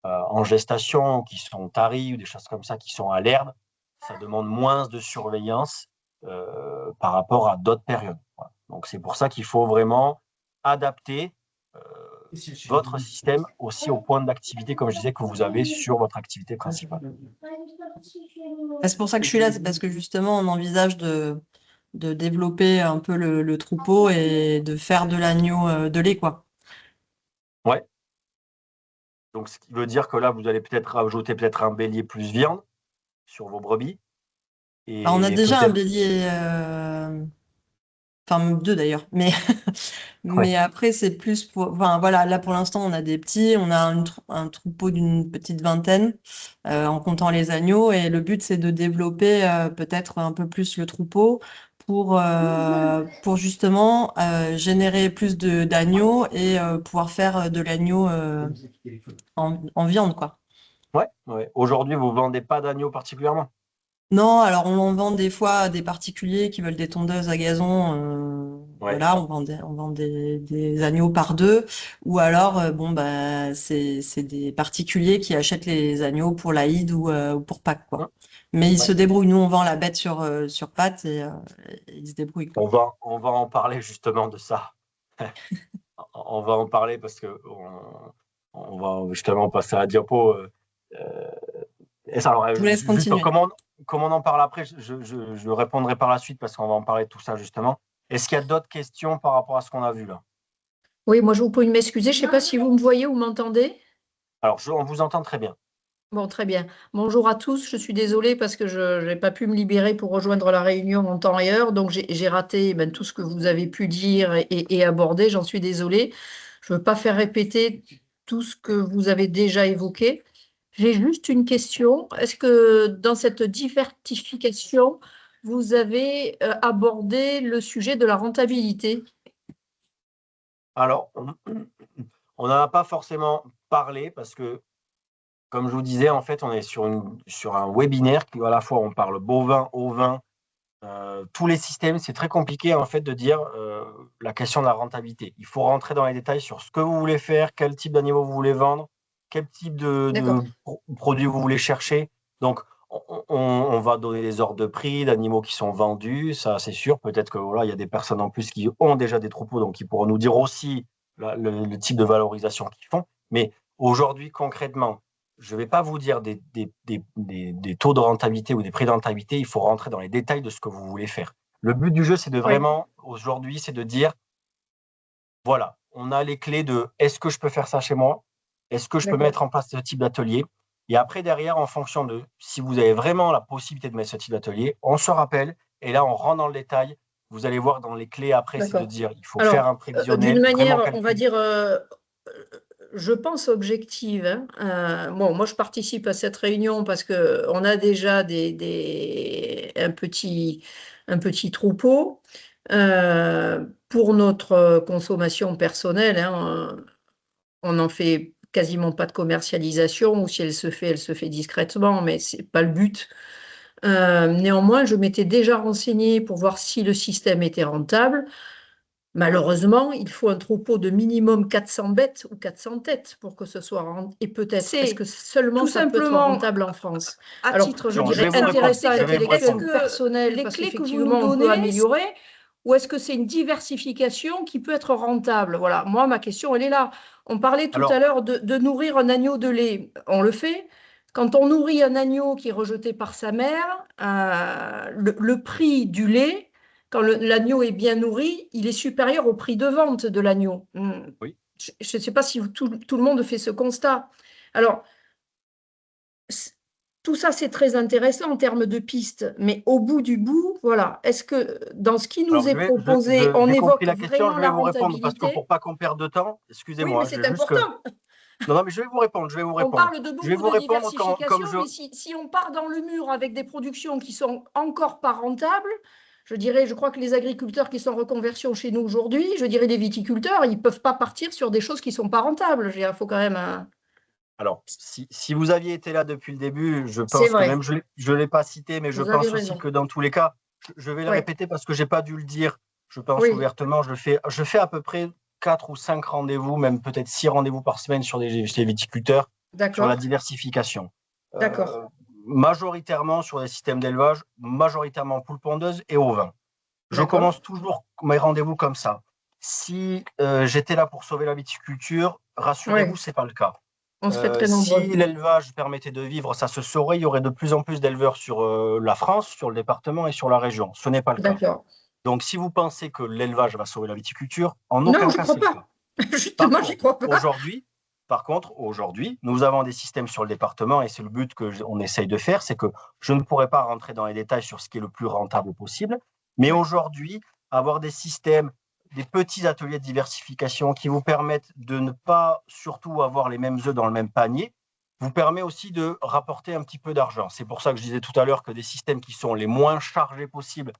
en gestation, qui sont taris ou des choses comme ça, qui sont à l'herbe, ça demande moins de surveillance par rapport à d'autres périodes. Voilà. Donc c'est pour ça qu'il faut vraiment adapter votre système aussi au point d'activité, comme je disais, que vous avez sur votre activité principale. C'est pour ça que je suis là, c'est parce que justement, on envisage de développer un peu le troupeau et de faire de l'agneau de lait, quoi. Ouais. Donc, ce qui veut dire que là, vous allez peut-être rajouter un bélier plus viande sur vos brebis. Alors, on a Et déjà un peut-être. bélier, enfin même deux d'ailleurs, mais Ouais. après c'est plus pour, enfin voilà, là pour l'instant on a des petits, on a un troupeau d'une petite vingtaine en comptant les agneaux, et le but c'est de développer peut-être un peu plus le troupeau pour justement générer plus d'agneaux et pouvoir faire de l'agneau en viande, quoi. Ouais, ouais. Aujourd'hui, vous ne vendez pas d'agneaux particulièrement? Non, alors on en vend des fois à des particuliers qui veulent des tondeuses à gazon. Ouais. Voilà, on vend des agneaux par deux. Ou alors, bon, bah, c'est des particuliers qui achètent les agneaux pour l'Aïd ou pour Pâques, Ouais. quoi. Mais ils Ouais. se débrouillent. Nous, on vend la bête sur pattes et ils se débrouillent, quoi. On va en parler justement de ça. On va en parler parce que on va justement passer à la diapo. Et ça, alors, Je vous laisse juste continuer. comme on en parle après, je répondrai par la suite parce qu'on va en parler de tout ça justement. Est-ce qu'il y a d'autres questions par rapport à ce qu'on a vu là? Oui, moi je vous prie de m'excuser. Je ne sais pas si vous me voyez ou m'entendez. Alors, on vous entend très bien. Bon, très bien. Bonjour à tous. Je suis désolée parce que je n'ai pas pu me libérer pour rejoindre la réunion en temps et heure. Donc, j'ai raté tout ce que vous avez pu dire et aborder. J'en suis désolée. Je ne veux pas faire répéter tout ce que vous avez déjà évoqué. J'ai juste une question. Est-ce que dans cette diversification, vous avez abordé le sujet de la rentabilité? Alors, on n'en a pas forcément parlé parce que, comme je vous disais, en fait, on est sur un webinaire qui, à la fois, on parle bovin, ovin, tous les systèmes. C'est très compliqué, en fait, de dire la question de la rentabilité. Il faut rentrer dans les détails sur ce que vous voulez faire, quel type d'animaux vous voulez vendre, quel type de D'accord. produits vous voulez chercher. Donc, on va donner des ordres de prix d'animaux qui sont vendus, ça c'est sûr. Peut-être que voilà, il y a des personnes en plus qui ont déjà des troupeaux, donc ils pourront nous dire aussi le type de valorisation qu'ils font. Mais aujourd'hui, concrètement, je ne vais pas vous dire des taux de rentabilité ou des prix de rentabilité, il faut rentrer dans les détails de ce que vous voulez faire. Le but du jeu, c'est de vraiment, aujourd'hui, c'est de dire, voilà, on a les clés de est-ce que je peux faire ça chez moi? Est-ce que je peux mettre en place ce type d'atelier? Et après, derrière, en fonction de si vous avez vraiment la possibilité de mettre ce type d'atelier, on se rappelle et là, on rentre dans le détail. Vous allez voir dans les clés après, c'est de dire il faut faire Alors, un prévisionnel, d'une vraiment manière, on va calculer. dire, je pense objective, hein. Bon, moi, je participe à cette réunion parce que on a déjà un petit troupeau pour notre consommation personnelle, hein. On n'en fait quasiment pas de commercialisation, ou si elle se fait discrètement, mais c'est pas le but. Néanmoins, je m'étais déjà renseignée pour voir si le système était rentable. Malheureusement, il faut un troupeau de minimum 400 bêtes ou 400 têtes pour que ce soit rentable. Et peut-être, est-ce que seulement tout ça peut être simplement, rentable en France? à Alors, titre, je Non, je dirais vais vous répondre. intéressé, Je vais vous intellectuel, répondre. personnel, les parce clés que vous qu'effectivement, nous on peut donnez, améliorer, ou est-ce que c'est une diversification qui peut être rentable? Voilà, moi, ma question, elle est là. On parlait tout à Alors, l'heure de nourrir un agneau de lait. On le fait. Quand on nourrit un agneau qui est rejeté par sa mère, le prix du lait, quand l'agneau est bien nourri, il est supérieur au prix de vente de l'agneau. oui. Je ne sais pas si tout le monde fait ce constat. Alors, tout ça, c'est très intéressant en termes de pistes, mais au bout du bout, voilà, est-ce que dans ce qui nous Alors, est proposé, on j'ai compris évoque la question, vraiment je vais la vous répondre parce que pour rentabilité? pas qu'on perde de temps, Oui, excusez-moi, mais je c'est vais juste que. important. Non, non, mais je vais vous répondre, je vais vous On répondre. parle de Je vais beaucoup vous de répondre diversification, comme je. mais si on part dans le mur avec des productions qui sont encore pas rentables, je dirais, je crois que les agriculteurs qui sont en reconversion chez nous aujourd'hui, je dirais les viticulteurs, ils ne peuvent pas partir sur des choses qui ne sont pas rentables. Il faut quand même Alors, si vous aviez été là depuis le début, je C'est pense que vrai, même je ne l'ai pas cité, mais je vous avez pense aussi raison. que dans tous les cas, je vais le Oui, répéter parce que j'ai pas dû le dire, je pense oui, ouvertement, je fais à peu près 4 ou 5 rendez-vous, même peut-être 6 rendez-vous par semaine chez les viticulteurs, sur la d'accord, diversification. d'accord. Majoritairement sur des systèmes d'élevage, majoritairement poules pondeuses et ovins. Je D'accord. commence toujours mes rendez-vous comme ça. Si j'étais là pour sauver la viticulture, rassurez-vous, Oui, c'est pas le cas. on serait très Si nombreux. l'élevage permettait de vivre, ça se saurait. Il y aurait de plus en plus d'éleveurs sur la France, sur le département et sur la région. Ce n'est pas le cas. D'accord. Donc, si vous pensez que l'élevage va sauver la viticulture, en Non, aucun je cas crois c'est le cas. pas. Par Justement, j'y contre, crois pas. aujourd'hui, nous avons des systèmes sur le département et c'est le but qu'on essaye de faire, c'est que je ne pourrais pas rentrer dans les détails sur ce qui est le plus rentable possible, mais Oui. aujourd'hui, avoir des systèmes, des petits ateliers de diversification qui vous permettent de ne pas surtout avoir les mêmes œufs dans le même panier, vous permet aussi de rapporter un petit peu d'argent. C'est pour ça que je disais tout à l'heure que des systèmes qui sont les moins chargés possibles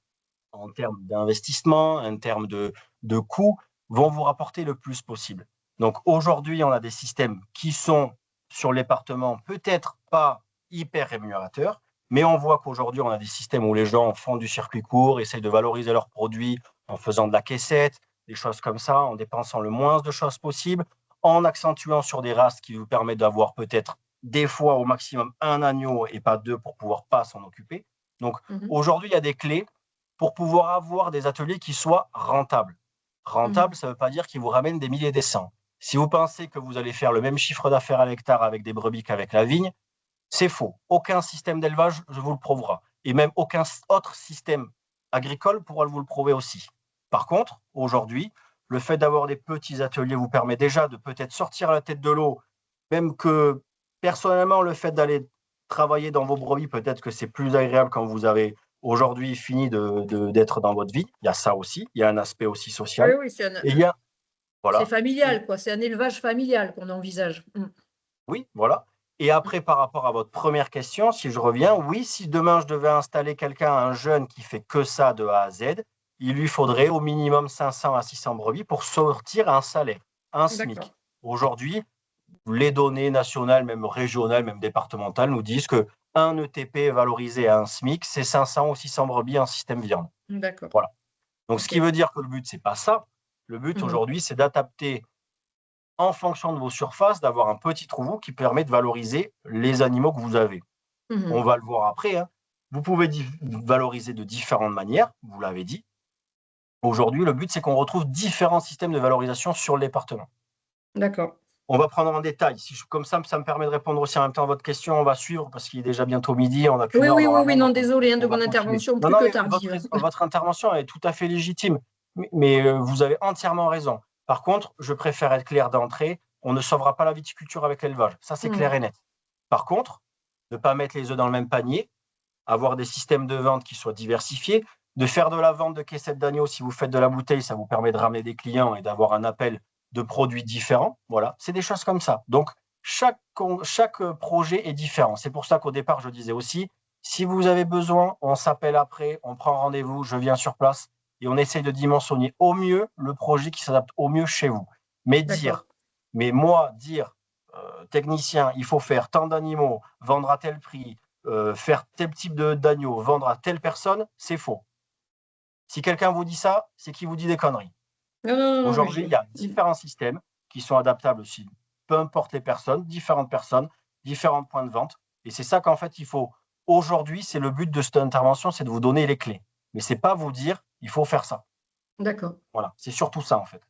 en termes d'investissement, en termes de coûts, vont vous rapporter le plus possible. Donc aujourd'hui, on a des systèmes qui sont sur le département peut-être pas hyper rémunérateurs, mais on voit qu'aujourd'hui, on a des systèmes où les gens font du circuit court, essayent de valoriser leurs produits en faisant de la caissette, des choses comme ça, en dépensant le moins de choses possible, en accentuant sur des races qui vous permettent d'avoir peut-être des fois au maximum un agneau et pas deux pour pouvoir pas s'en occuper. Donc aujourd'hui, il y a des clés pour pouvoir avoir des ateliers qui soient rentables. Rentable, ça ne veut pas dire qu'ils vous ramènent des milliers et des cents. Si vous pensez que vous allez faire le même chiffre d'affaires à l'hectare avec des brebis qu'avec la vigne, c'est faux. Aucun système d'élevage ne vous le prouvera. Et même aucun autre système agricole pourra vous le prouver aussi. Par contre, aujourd'hui, le fait d'avoir des petits ateliers vous permet déjà de peut-être sortir la tête de l'eau, même que personnellement, le fait d'aller travailler dans vos brebis, peut-être que c'est plus agréable quand vous avez aujourd'hui fini d'être dans votre vie. Il y a ça aussi, il y a un aspect aussi Oui, social. oui, Et il y a, c'est voilà. familial, quoi. C'est un élevage familial qu'on envisage. Oui, voilà. Et après, par rapport à votre première question, si je reviens, oui, si demain je devais installer quelqu'un, un jeune qui fait que ça de A à Z, il lui faudrait au minimum 500 à 600 brebis pour sortir un salaire, un SMIC. Aujourd'hui, les données nationales, même régionales, même départementales, nous disent que un ETP valorisé à un SMIC, c'est 500 ou 600 brebis en système viande. D'accord. Voilà. Donc, ce qui veut dire que le but, c'est pas ça. Le but aujourd'hui, c'est d'adapter en fonction de vos surfaces, d'avoir un petit troupeau qui permet de valoriser les animaux que vous avez. On va le voir après. Hein. Vous pouvez valoriser de différentes manières, vous l'avez dit. Aujourd'hui, le but, c'est qu'on retrouve différents systèmes de valorisation sur le département. D'accord. On va prendre en détail. Comme ça me permet de répondre aussi en même temps à votre question. On va suivre parce qu'il est déjà bientôt midi. On n'a qu'une heure Oui, non, donc désolé on de va mon continuer. intervention Non, plus non, que mais tardive. votre intervention est tout à fait légitime. Mais vous avez entièrement raison. Par contre, je préfère être clair d'entrée. On ne sauvera pas la viticulture avec l'élevage. Ça, c'est clair et net. Par contre, ne pas mettre les œufs dans le même panier, avoir des systèmes de vente qui soient diversifiés, de faire de la vente de caissettes d'agneau. Si vous faites de la bouteille, ça vous permet de ramener des clients et d'avoir un appel de produits différents. Voilà, c'est des choses comme ça. Donc, chaque projet est différent. C'est pour ça qu'au départ, je disais aussi, si vous avez besoin, on s'appelle après, on prend rendez-vous, je viens sur place et on essaye de dimensionner au mieux le projet qui s'adapte au mieux chez vous. Mais dire, technicien, il faut faire tant d'animaux, vendre à tel prix, faire tel type d'agneau, vendre à telle personne, c'est faux. Si quelqu'un vous dit ça, c'est qu'il vous dit des conneries. Non, non, non, Aujourd'hui, il y a différents systèmes qui sont adaptables aussi, peu importe les personnes, différents points de vente. Et c'est ça qu'en fait, il faut. Aujourd'hui, c'est le but de cette intervention, c'est de vous donner les clés. Mais c'est pas vous dire, il faut faire ça. D'accord. Voilà, c'est surtout ça en fait.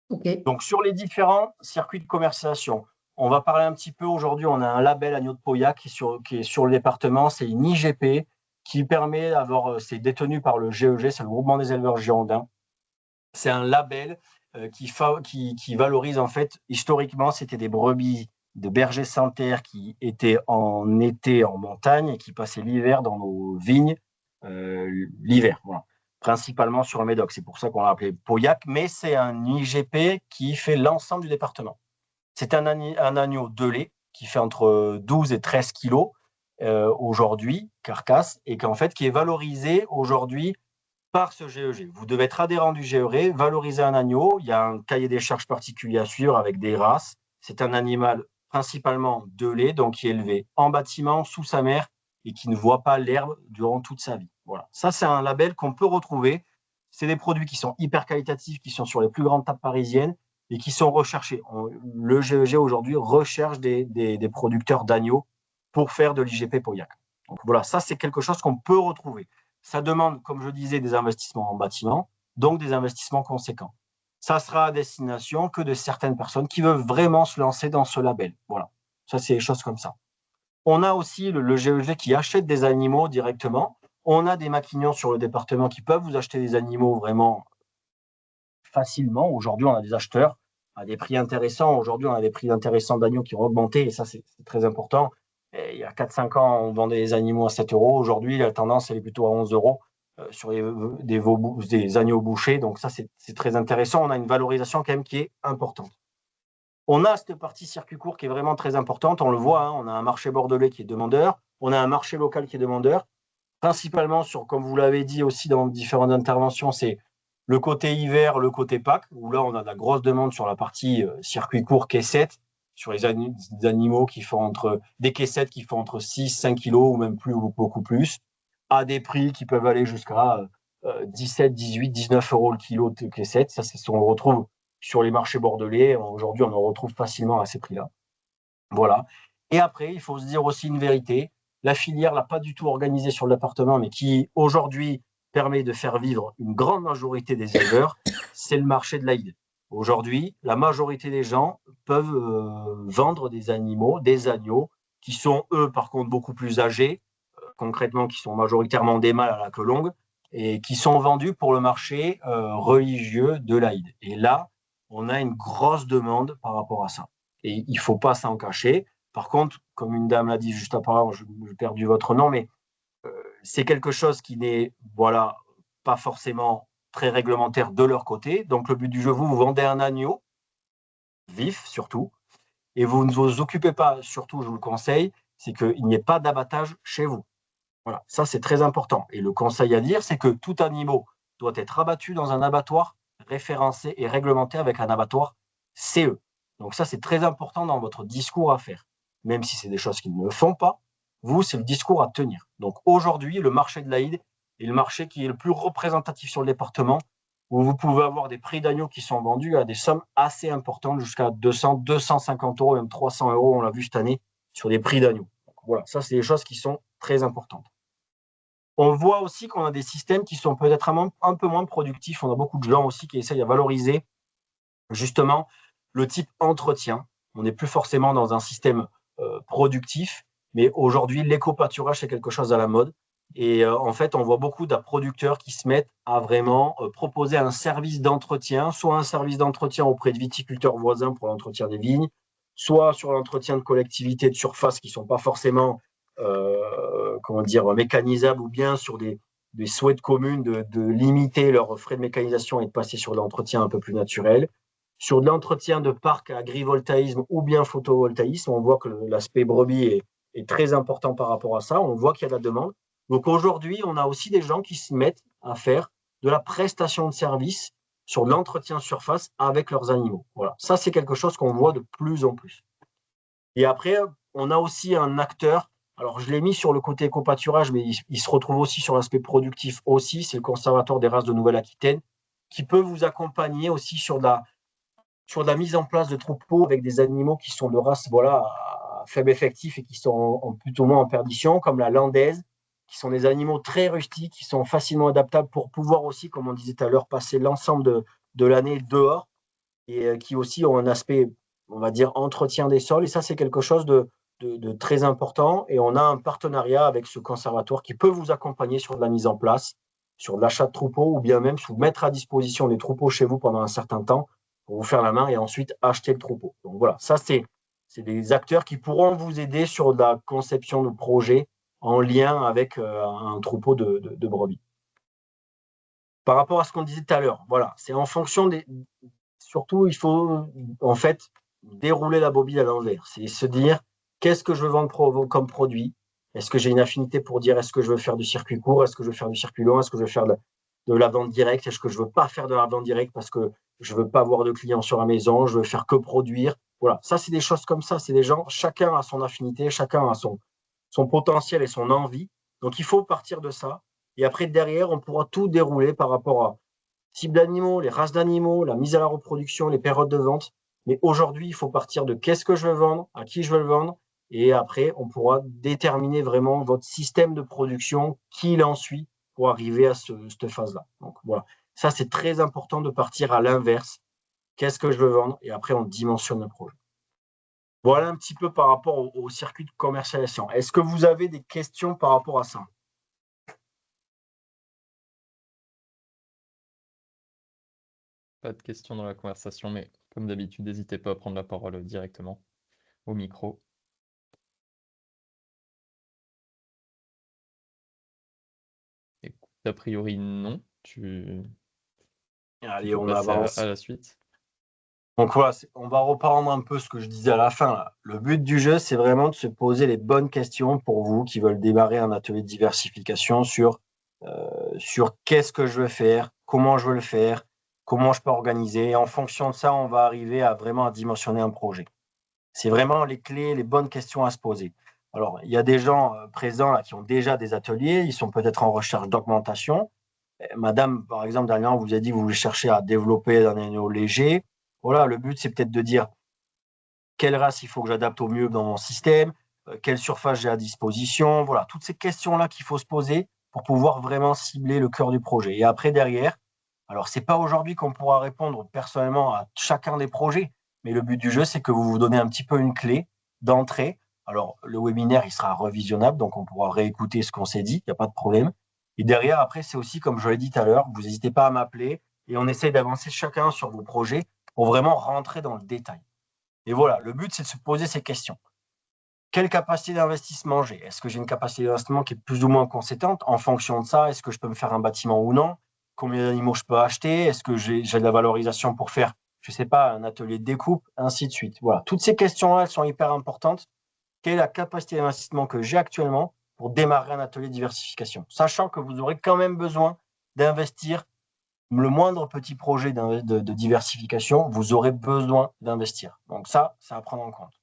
Ok. Donc sur les différents circuits de commercialisation, on va parler un petit peu aujourd'hui, on a un label agneau de Pauillac qui est sur le département, c'est une IGP qui permet d'avoir, c'est détenu par le GEG, c'est le groupement des éleveurs girondins. C'est un label qui valorise en fait, historiquement, c'était des brebis de bergers sans terre qui étaient en été en montagne et qui passaient l'hiver dans nos vignes, l'hiver, voilà. Principalement sur le Médoc. C'est pour ça qu'on l'a appelé Pauillac, mais c'est un IGP qui fait l'ensemble du département. C'est un agneau de lait qui fait entre 12 et 13 kilos aujourd'hui, carcasse, et qui est valorisé aujourd'hui par ce GEG. Vous devez être adhérent du GEG, valoriser un agneau. Il y a un cahier des charges particulier à suivre avec des races. C'est un animal principalement de lait, donc qui est élevé en bâtiment, sous sa mère, et qui ne voit pas l'herbe durant toute sa vie. Voilà. Ça, c'est un label qu'on peut retrouver. C'est des produits qui sont hyper qualitatifs, qui sont sur les plus grandes tables parisiennes et qui sont recherchés. Le GEG aujourd'hui recherche des producteurs d'agneaux pour faire de l'IGP Pauillac. Donc voilà, ça, c'est quelque chose qu'on peut retrouver. Ça demande, comme je disais, des investissements en bâtiment, donc des investissements conséquents. Ça sera à destination que de certaines personnes qui veulent vraiment se lancer dans ce label. Voilà, ça c'est des choses comme ça. On a aussi le GEG qui achète des animaux directement. On a des maquignons sur le département qui peuvent vous acheter des animaux vraiment facilement. Aujourd'hui, on a des acheteurs à des prix intéressants. Aujourd'hui, on a des prix intéressants d'agneaux qui ont augmenté et ça, c'est très important. Et il y a 4-5 ans, on vendait les animaux à 7 euros. Aujourd'hui, la tendance, elle est plutôt à 11 euros sur des agneaux bouchés. Donc ça, c'est très intéressant. On a une valorisation quand même qui est importante. On a cette partie circuit court qui est vraiment très importante. On le voit, hein, on a un marché bordelais qui est demandeur. On a un marché local qui est demandeur. Principalement sur, comme vous l'avez dit aussi dans différentes interventions, c'est le côté hiver, le côté Pâques, où là, on a de la grosse demande sur la partie circuit court caissette, sur les animaux qui font des caissettes qui font entre 6-5 kilos ou même plus ou beaucoup plus, à des prix qui peuvent aller jusqu'à 17, 18, 19 euros le kilo de caissettes. Ça, c'est ce qu'on retrouve sur les marchés bordelais. Aujourd'hui, on en retrouve facilement à ces prix-là. Voilà. Et après, il faut se dire aussi une vérité. La filière l'a pas du tout organisée sur le département, mais qui aujourd'hui permet de faire vivre une grande majorité des éleveurs, c'est le marché de l'Aïd. Aujourd'hui, la majorité des gens peuvent vendre des agneaux qui sont, eux, par contre, beaucoup plus âgés, concrètement, qui sont majoritairement des mâles à la queue longue, et qui sont vendus pour le marché religieux de l'Aïd. Et là, on a une grosse demande par rapport à ça. Et il ne faut pas s'en cacher. Par contre, comme une dame l'a dit juste avant, j'ai perdu votre nom, mais c'est quelque chose qui n'est pas forcément très réglementaire de leur côté. Donc le but du jeu, vous vendez un agneau, vif surtout, et vous ne vous occupez pas, surtout je vous le conseille, c'est qu'il n'y ait pas d'abattage chez vous. Voilà, ça c'est très important. Et le conseil à dire, c'est que tout animal doit être abattu dans un abattoir référencé et réglementé avec un abattoir CE. Donc ça, c'est très important dans votre discours à faire. Même si c'est des choses qu'ils ne font pas, vous, c'est le discours à tenir. Donc aujourd'hui, le marché de l'Aïd est le marché qui est le plus représentatif sur le département, où vous pouvez avoir des prix d'agneaux qui sont vendus à des sommes assez importantes, jusqu'à 200, 250 euros, même 300 euros, on l'a vu cette année, sur des prix d'agneaux. Voilà, ça, c'est des choses qui sont très importantes. On voit aussi qu'on a des systèmes qui sont peut-être un peu moins productifs. On a beaucoup de gens aussi qui essayent à valoriser justement le type entretien. On n'est plus forcément dans un système productif, mais aujourd'hui, l'éco-pâturage, c'est quelque chose à la mode. Et en fait, on voit beaucoup de producteurs qui se mettent à vraiment proposer un service d'entretien, soit un service d'entretien auprès de viticulteurs voisins pour l'entretien des vignes, soit sur l'entretien de collectivités de surface qui ne sont pas forcément mécanisables, ou bien sur des souhaits de communes de limiter leurs frais de mécanisation et de passer sur l'entretien un peu plus naturel. Sur de l'entretien de parcs à agrivoltaïsme ou bien photovoltaïsme, on voit que l'aspect brebis est très important par rapport à ça. On voit qu'il y a de la demande. Donc aujourd'hui, on a aussi des gens qui se mettent à faire de la prestation de service sur de l'entretien surface avec leurs animaux. Voilà. Ça, c'est quelque chose qu'on voit de plus en plus. Et après, on a aussi un acteur. Alors, je l'ai mis sur le côté éco-pâturage, mais il se retrouve aussi sur l'aspect productif aussi. C'est le Conservatoire des races de Nouvelle-Aquitaine qui peut vous accompagner aussi sur de la mise en place de troupeaux avec des animaux qui sont de race à faible effectif et qui sont plutôt moins en perdition, comme la landaise, qui sont des animaux très rustiques, qui sont facilement adaptables pour pouvoir aussi, comme on disait tout à l'heure, passer l'ensemble de l'année dehors et qui aussi ont un aspect, on va dire, entretien des sols. Et ça, c'est quelque chose de très important. Et on a un partenariat avec ce conservatoire qui peut vous accompagner sur de la mise en place, sur de l'achat de troupeaux ou bien même vous mettre à disposition des troupeaux chez vous pendant un certain temps pour vous faire la main et ensuite acheter le troupeau. Donc voilà, ça, c'est des acteurs qui pourront vous aider sur la conception de projets en lien avec un troupeau de brebis. Par rapport à ce qu'on disait tout à l'heure, voilà, c'est en fonction des. Surtout, il faut en fait dérouler la bobine à l'envers. C'est se dire qu'est-ce que je veux vendre comme produit. Est-ce que j'ai une affinité pour dire est-ce que je veux faire du circuit court, est-ce que je veux faire du circuit long, est-ce que je veux faire de la vente directe, est-ce que je veux pas faire de la vente directe parce que je veux pas avoir de clients sur la maison, je veux faire que produire. Voilà, ça c'est des choses comme ça. C'est des gens, chacun a son affinité, chacun a son potentiel et son envie. Donc il faut partir de ça. Et après derrière, on pourra tout dérouler par rapport à type d'animaux, les races d'animaux, la mise à la reproduction, les périodes de vente. Mais aujourd'hui, il faut partir de qu'est-ce que je veux vendre, à qui je veux le vendre. Et après, on pourra déterminer vraiment votre système de production, qui il en suit pour arriver à cette phase-là. Donc voilà, ça c'est très important de partir à l'inverse. Qu'est-ce que je veux vendre? Et après, on dimensionne le projet. Voilà un petit peu par rapport au circuit de commercialisation. Est-ce que vous avez des questions par rapport à ça? Pas de questions dans la conversation, mais comme d'habitude, n'hésitez pas à prendre la parole directement au micro. Écoute, a priori, non. Tu Allez, peux on passer avance. à la suite. Donc voilà, on va reprendre un peu ce que je disais à la fin, là. Le but du jeu, c'est vraiment de se poser les bonnes questions pour vous qui veulent démarrer un atelier de diversification sur qu'est-ce que je veux faire, comment je veux le faire, comment je peux organiser. Et en fonction de ça, on va arriver à vraiment dimensionner un projet. C'est vraiment les clés, les bonnes questions à se poser. Alors, il y a des gens présents là qui ont déjà des ateliers, ils sont peut-être en recherche d'augmentation. Madame, par exemple, dernièrement, vous a dit que vous voulez chercher à développer un agneau léger. Voilà, le but, c'est peut-être de dire quelle race il faut que j'adapte au mieux dans mon système, quelle surface j'ai à disposition. Voilà, toutes ces questions-là qu'il faut se poser pour pouvoir vraiment cibler le cœur du projet. Et après, derrière, alors, ce n'est pas aujourd'hui qu'on pourra répondre personnellement à chacun des projets, mais le but du jeu, c'est que vous vous donnez un petit peu une clé d'entrée. Alors, le webinaire, il sera revisionnable, donc on pourra réécouter ce qu'on s'est dit, il n'y a pas de problème. Et derrière, après, c'est aussi, comme je l'ai dit tout à l'heure, vous n'hésitez pas à m'appeler et on essaye d'avancer chacun sur vos projets pour vraiment rentrer dans le détail. Et voilà, le but, c'est de se poser ces questions. Quelle capacité d'investissement j'ai? Est-ce que j'ai une capacité d'investissement qui est plus ou moins conséquente? En fonction de ça, est-ce que je peux me faire un bâtiment ou non? Combien d'animaux je peux acheter? Est-ce que j'ai de la valorisation pour faire, je ne sais pas, un atelier de découpe, ainsi de suite. Voilà, toutes ces questions-là, elles sont hyper importantes. Quelle est la capacité d'investissement que j'ai actuellement pour démarrer un atelier de diversification? Sachant que vous aurez quand même besoin d'investir le moindre petit projet de diversification, vous aurez besoin d'investir. Donc ça à prendre en compte.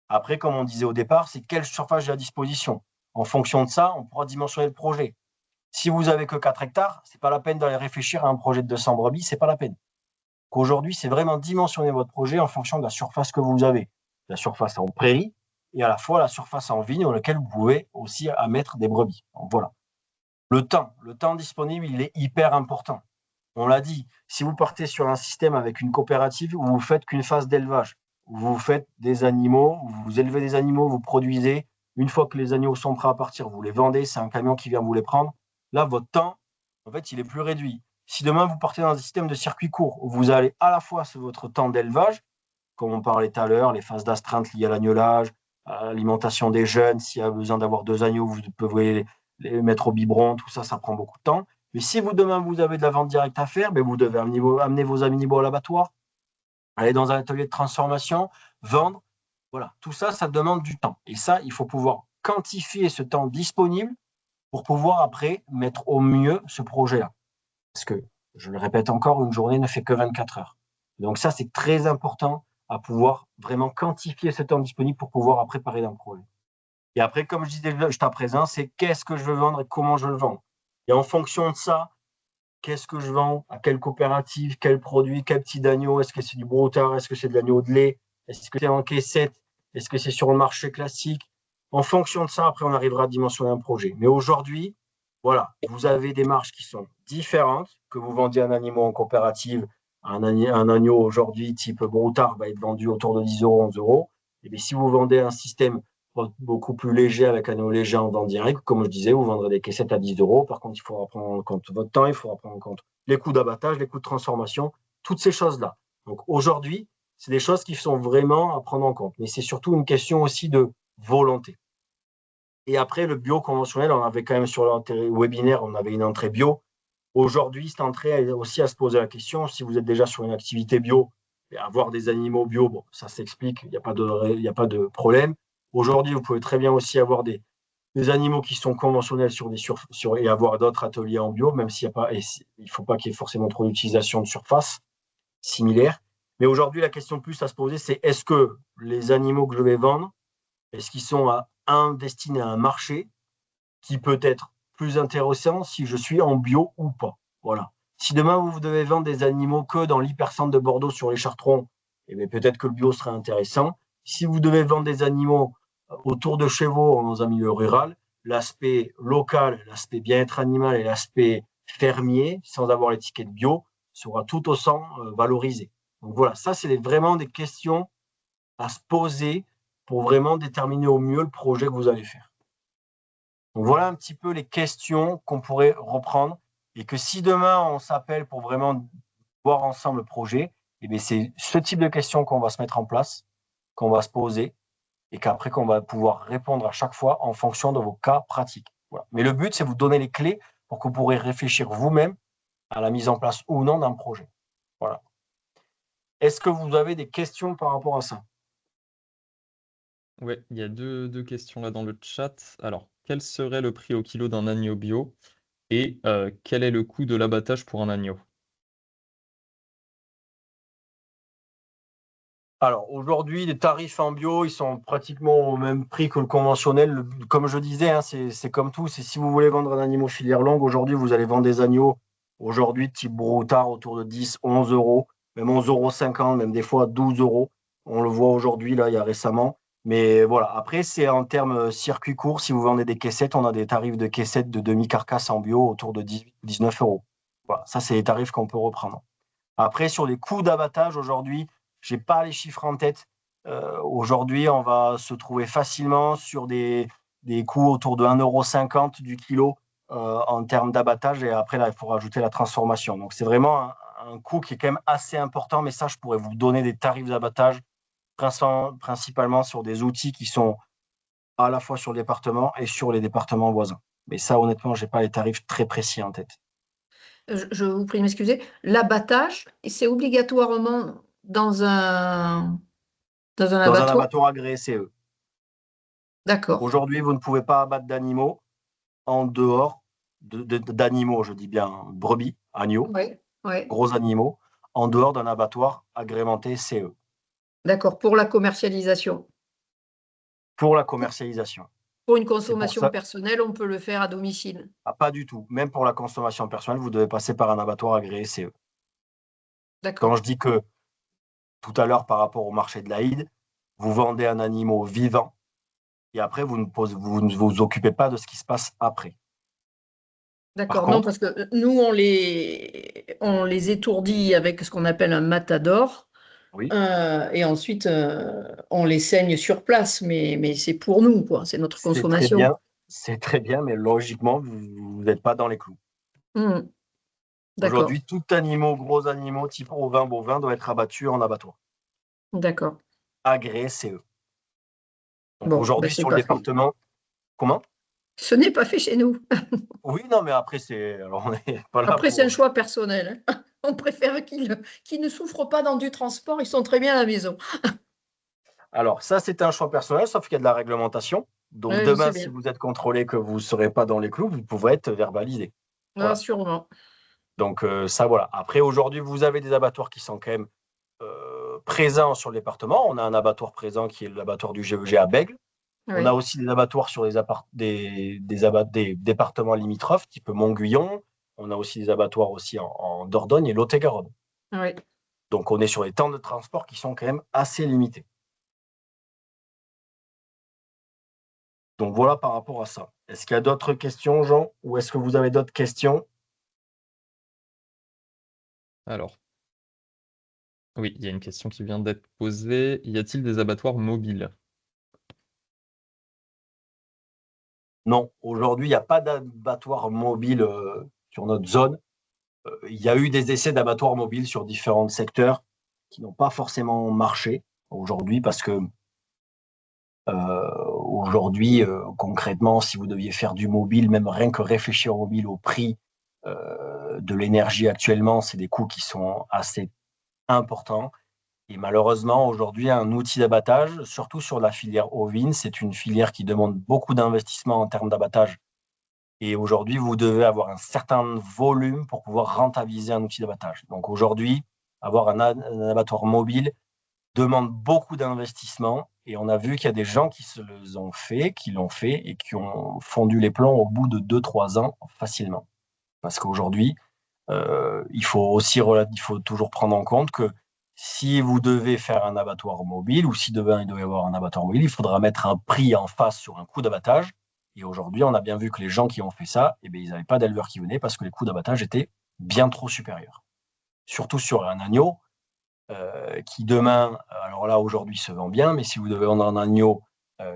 Après, comme on disait au départ, c'est quelle surface j'ai à disposition. En fonction de ça, on pourra dimensionner le projet. Si vous avez que 4 hectares, c'est pas la peine d'aller réfléchir à un projet de 200 brebis, c'est pas la peine. Qu'aujourd'hui, c'est vraiment dimensionner votre projet en fonction de la surface que vous avez. La surface en prairie et à la fois la surface en vigne dans laquelle vous pouvez aussi mettre des brebis. Donc voilà. Le temps disponible, il est hyper important. On l'a dit, si vous partez sur un système avec une coopérative où vous ne faites qu'une phase d'élevage, où vous faites des animaux, où vous élevez des animaux, vous produisez, une fois que les agneaux sont prêts à partir, vous les vendez, c'est un camion qui vient vous les prendre. Là, votre temps, en fait, il est plus réduit. Si demain, vous partez dans un système de circuit court, où vous allez à la fois sur votre temps d'élevage, comme on parlait tout à l'heure, les phases d'astreinte liées à l'agnelage, à l'alimentation des jeunes, s'il y a besoin d'avoir 2 agneaux, vous pouvez les mettre au biberon, tout ça, ça prend beaucoup de temps. Mais si demain, vous avez de la vente directe à faire, vous devez amener vos animaux à l'abattoir, aller dans un atelier de transformation, vendre. Voilà, tout ça, ça demande du temps. Et ça, il faut pouvoir quantifier ce temps disponible pour pouvoir après mettre au mieux ce projet-là. Parce que, je le répète encore, une journée ne fait que 24 heures. Donc ça, c'est très important à pouvoir vraiment quantifier ce temps disponible pour pouvoir préparer un projet. Et après, comme je disais juste à présent, c'est qu'est-ce que je veux vendre et comment je veux le vendre. Et en fonction de ça, qu'est-ce que je vends, à quelle coopérative, quel produit, quel petit d'agneau, est-ce que c'est du broutard, est-ce que c'est de l'agneau de lait, est-ce que c'est en caissette, est-ce que c'est sur le marché classique. En fonction de ça, après, on arrivera à dimensionner un projet. Mais aujourd'hui, voilà, vous avez des marges qui sont différentes, que vous vendiez un animal en coopérative, un agneau aujourd'hui type broutard va être vendu autour de 10 euros, 11 euros. Et bien, si vous vendez un système beaucoup plus léger avec un agneau léger en vente directe, comme je disais, vous vendrez des caissettes à 10 euros. Par contre, il faudra prendre en compte votre temps, il faudra prendre en compte les coûts d'abattage, les coûts de transformation, toutes ces choses-là. Donc aujourd'hui, c'est des choses qui sont vraiment à prendre en compte. Mais c'est surtout une question aussi de volonté. Et après, le bio conventionnel, on avait quand même sur le webinaire, on avait une entrée bio. Aujourd'hui, cette entrée est aussi à se poser la question, si vous êtes déjà sur une activité bio, et avoir des animaux bio, bon, ça s'explique, il n'y a pas de problème. Aujourd'hui, vous pouvez très bien aussi avoir des animaux qui sont conventionnels et avoir d'autres ateliers en bio, même s'il n'y a pas, il ne faut pas qu'il y ait forcément trop d'utilisation de surface similaire. Mais aujourd'hui, la question plus à se poser, c'est est-ce que les animaux que je vais vendre, est-ce qu'ils sont destinés à un marché qui peut être plus intéressant si je suis en bio ou pas. Voilà. Si demain vous devez vendre des animaux que dans l'hypercentre de Bordeaux sur les Chartrons, eh bien, peut-être que le bio serait intéressant. Si vous devez vendre des animaux autour de chez vous dans un milieu rural, l'aspect local, l'aspect bien-être animal et l'aspect fermier, sans avoir l'étiquette bio, sera tout autant valorisé. Donc voilà, ça c'est vraiment des questions à se poser pour vraiment déterminer au mieux le projet que vous allez faire. Donc voilà un petit peu les questions qu'on pourrait reprendre et que si demain on s'appelle pour vraiment voir ensemble le projet, eh bien c'est ce type de questions qu'on va se mettre en place, qu'on va se poser et qu'après qu'on va pouvoir répondre à chaque fois en fonction de vos cas pratiques. Voilà. Mais le but, c'est vous donner les clés pour que vous pourrez réfléchir vous-même à la mise en place ou non d'un projet. Voilà. Est-ce que vous avez des questions par rapport à ça? Oui, il y a deux questions là dans le chat. Alors, quel serait le prix au kilo d'un agneau bio et quel est le coût de l'abattage pour un agneau? Alors aujourd'hui, les tarifs en bio, ils sont pratiquement au même prix que le conventionnel. Comme je disais, hein, c'est comme tout. C'est si vous voulez vendre un animal filière longue, aujourd'hui, vous allez vendre des agneaux aujourd'hui type broutard autour de 10, 11 euros, même 11,50 euros, même des fois 12 euros. On le voit aujourd'hui, là, il y a récemment. Mais voilà, après, c'est en termes circuit court. Si vous vendez des caissettes, on a des tarifs de caissettes de demi-carcasse en bio autour de 18, 19 euros. Voilà, ça, c'est les tarifs qu'on peut reprendre. Après, sur les coûts d'abattage, aujourd'hui, je n'ai pas les chiffres en tête. Aujourd'hui, on va se trouver facilement sur des coûts autour de 1,50 € du kilo en termes d'abattage. Et après, là, il faut rajouter la transformation. Donc, c'est vraiment un coût qui est quand même assez important. Mais ça, je pourrais vous donner des tarifs d'abattage, principalement sur des outils qui sont à la fois sur le département et sur les départements voisins. Mais ça, honnêtement, je n'ai pas les tarifs très précis en tête. Je vous prie de m'excuser. L'abattage, c'est obligatoirement dans un Dans un abattoir. abattoir agréé CE. D'accord. Aujourd'hui, vous ne pouvez pas abattre d'animaux en dehors d'animaux, je dis bien brebis, agneaux, Ouais. gros animaux, en dehors d'un abattoir agrémenté CE D'accord. Pour la commercialisation. pour la commercialisation. Pour une C'est pour consommation ça, personnelle, on peut le faire à domicile. pas du tout. Même pour la consommation personnelle, vous devez passer par un abattoir agréé CE. Quand D'accord. je dis que tout à l'heure par rapport au marché de l'Aïd, vous vendez un animal vivant et après vous ne vous occupez pas de ce qui se passe après. D'accord. Par Non, contre, parce que nous, on les étourdit avec ce qu'on appelle un matador. oui, Et ensuite, on les saigne sur place. Mais c'est pour nous, quoi. C'est notre consommation. c'est très bien, mais logiquement, vous n'êtes pas dans les clous. D'accord. Aujourd'hui, tout animal, gros animaux, type ovin, bovin, doit être abattu en abattoir. D'accord. Agréé CE. Donc Bon, aujourd'hui, c'est sur le pas fait. département, comment? Ce n'est pas fait chez nous. Oui, non, mais après, alors on n'est pas là Après, c'est un pour. choix personnel, hein. On préfère qu'ils ne souffrent pas dans du transport. Ils sont très bien à la maison. Alors, ça, c'est un choix personnel, sauf qu'il y a de la réglementation. Donc, Oui, je sais demain, si bien. vous êtes contrôlé que vous ne serez pas dans les clous, vous pouvez être verbalisé. Ah, Voilà. sûrement. Donc, ça, voilà. Après, aujourd'hui, vous avez des abattoirs qui sont quand même présents sur le département. On a un abattoir présent qui est l'abattoir du GEG à Bègles. On a Oui. aussi des abattoirs sur des départements limitrophes, type Montguyon. on a aussi des abattoirs aussi en Dordogne et Lot-et-Garonne. Oui. Donc, on est sur des temps de transport qui sont quand même assez limités. Donc, voilà par rapport à ça. Est-ce qu'il y a d'autres questions, Jean, ou est-ce que vous avez d'autres questions? Alors, oui, il y a une question qui vient d'être posée. Y a-t-il des abattoirs mobiles? Non, aujourd'hui, il n'y a pas d'abattoir mobile sur notre zone. Il y a eu des essais d'abattoirs mobiles sur différents secteurs qui n'ont pas forcément marché aujourd'hui parce que aujourd'hui, concrètement, si vous deviez faire du mobile, même rien que réfléchir au mobile, au prix de l'énergie actuellement, c'est des coûts qui sont assez importants. Et malheureusement, aujourd'hui, un outil d'abattage, surtout sur la filière ovine, c'est une filière qui demande beaucoup d'investissement en termes d'abattage. Et aujourd'hui, vous devez avoir un certain volume pour pouvoir rentabiliser un outil d'abattage. Donc aujourd'hui, avoir un abattoir mobile demande beaucoup d'investissement. Et on a vu qu'il y a des gens qui se les ont fait, qui l'ont fait et qui ont fondu les plombs au bout de 2-3 ans facilement. Parce qu'aujourd'hui, il faut toujours prendre en compte que si vous devez faire un abattoir mobile ou si demain il doit y avoir un abattoir mobile, il faudra mettre un prix en face sur un coût d'abattage. Et aujourd'hui, on a bien vu que les gens qui ont fait ça, eh bien, ils n'avaient pas d'éleveurs qui venaient parce que les coûts d'abattage étaient bien trop supérieurs. Surtout sur un agneau qui demain, alors là aujourd'hui se vend bien, mais si vous devez vendre un agneau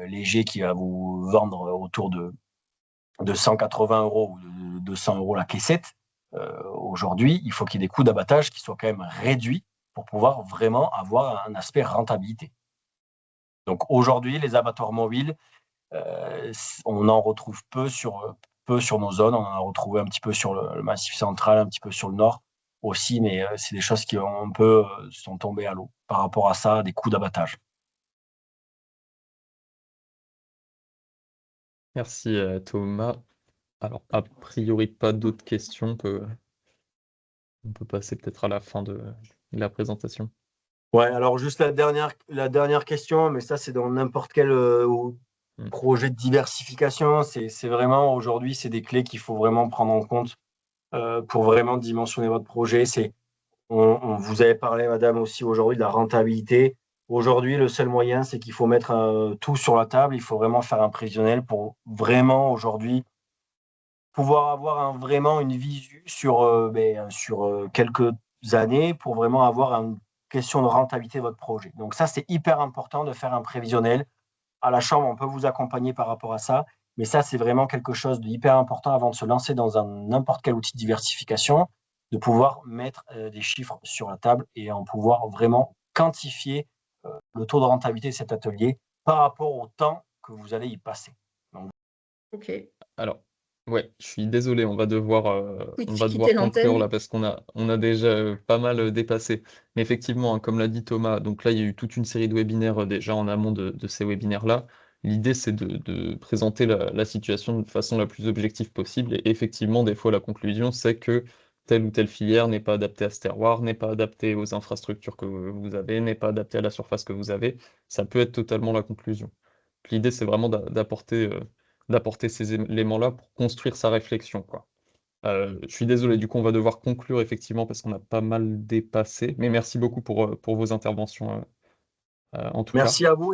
léger qui va vous vendre autour de 180 € ou de 200 € la caissette, aujourd'hui, il faut qu'il y ait des coûts d'abattage qui soient quand même réduits pour pouvoir vraiment avoir un aspect rentabilité. Donc aujourd'hui, les abattoirs mobiles, on en retrouve peu sur nos zones. On en a retrouvé un petit peu sur le Massif central, un petit peu sur le nord aussi, mais c'est des choses qui ont un peu sont tombées à l'eau par rapport à ça, des coûts d'abattage. Merci Thomas. Alors, a priori, pas d'autres questions. On peut passer peut-être à la fin de la présentation. Ouais, alors juste la dernière question, mais ça c'est dans n'importe quel projet de diversification. C'est vraiment aujourd'hui, c'est des clés qu'il faut vraiment prendre en compte pour vraiment dimensionner votre projet. On vous avait parlé, madame, aussi aujourd'hui de la rentabilité. Aujourd'hui, le seul moyen, c'est qu'il faut mettre tout sur la table. Il faut vraiment faire un prévisionnel pour vraiment aujourd'hui pouvoir avoir vraiment une visu sur quelques années pour vraiment avoir une question de rentabilité de votre projet. Donc ça, c'est hyper important de faire un prévisionnel. À la chambre, on peut vous accompagner par rapport à ça, mais ça, c'est vraiment quelque chose d'hyper important avant de se lancer dans n'importe quel outil de diversification, de pouvoir mettre des chiffres sur la table et en pouvoir vraiment quantifier le taux de rentabilité de cet atelier par rapport au temps que vous allez y passer. Donc, Ok. Alors, ouais, je suis désolé, on va devoir Quitter conclure l'antenne. là parce qu'on a déjà pas mal dépassé. Mais effectivement, hein, comme l'a dit Thomas, donc là, il y a eu toute une série de webinaires déjà en amont de ces webinaires-là. L'idée, c'est de présenter la situation de façon la plus objective possible. Et effectivement, des fois, la conclusion, c'est que telle ou telle filière n'est pas adaptée à ce terroir, n'est pas adaptée aux infrastructures que vous avez, n'est pas adaptée à la surface que vous avez. Ça peut être totalement la conclusion. L'idée, c'est vraiment d'apporter ces éléments-là pour construire sa réflexion, quoi. Je suis désolé, du coup, on va devoir conclure effectivement parce qu'on a pas mal dépassé, mais merci beaucoup pour vos interventions en tout cas. merci à vous.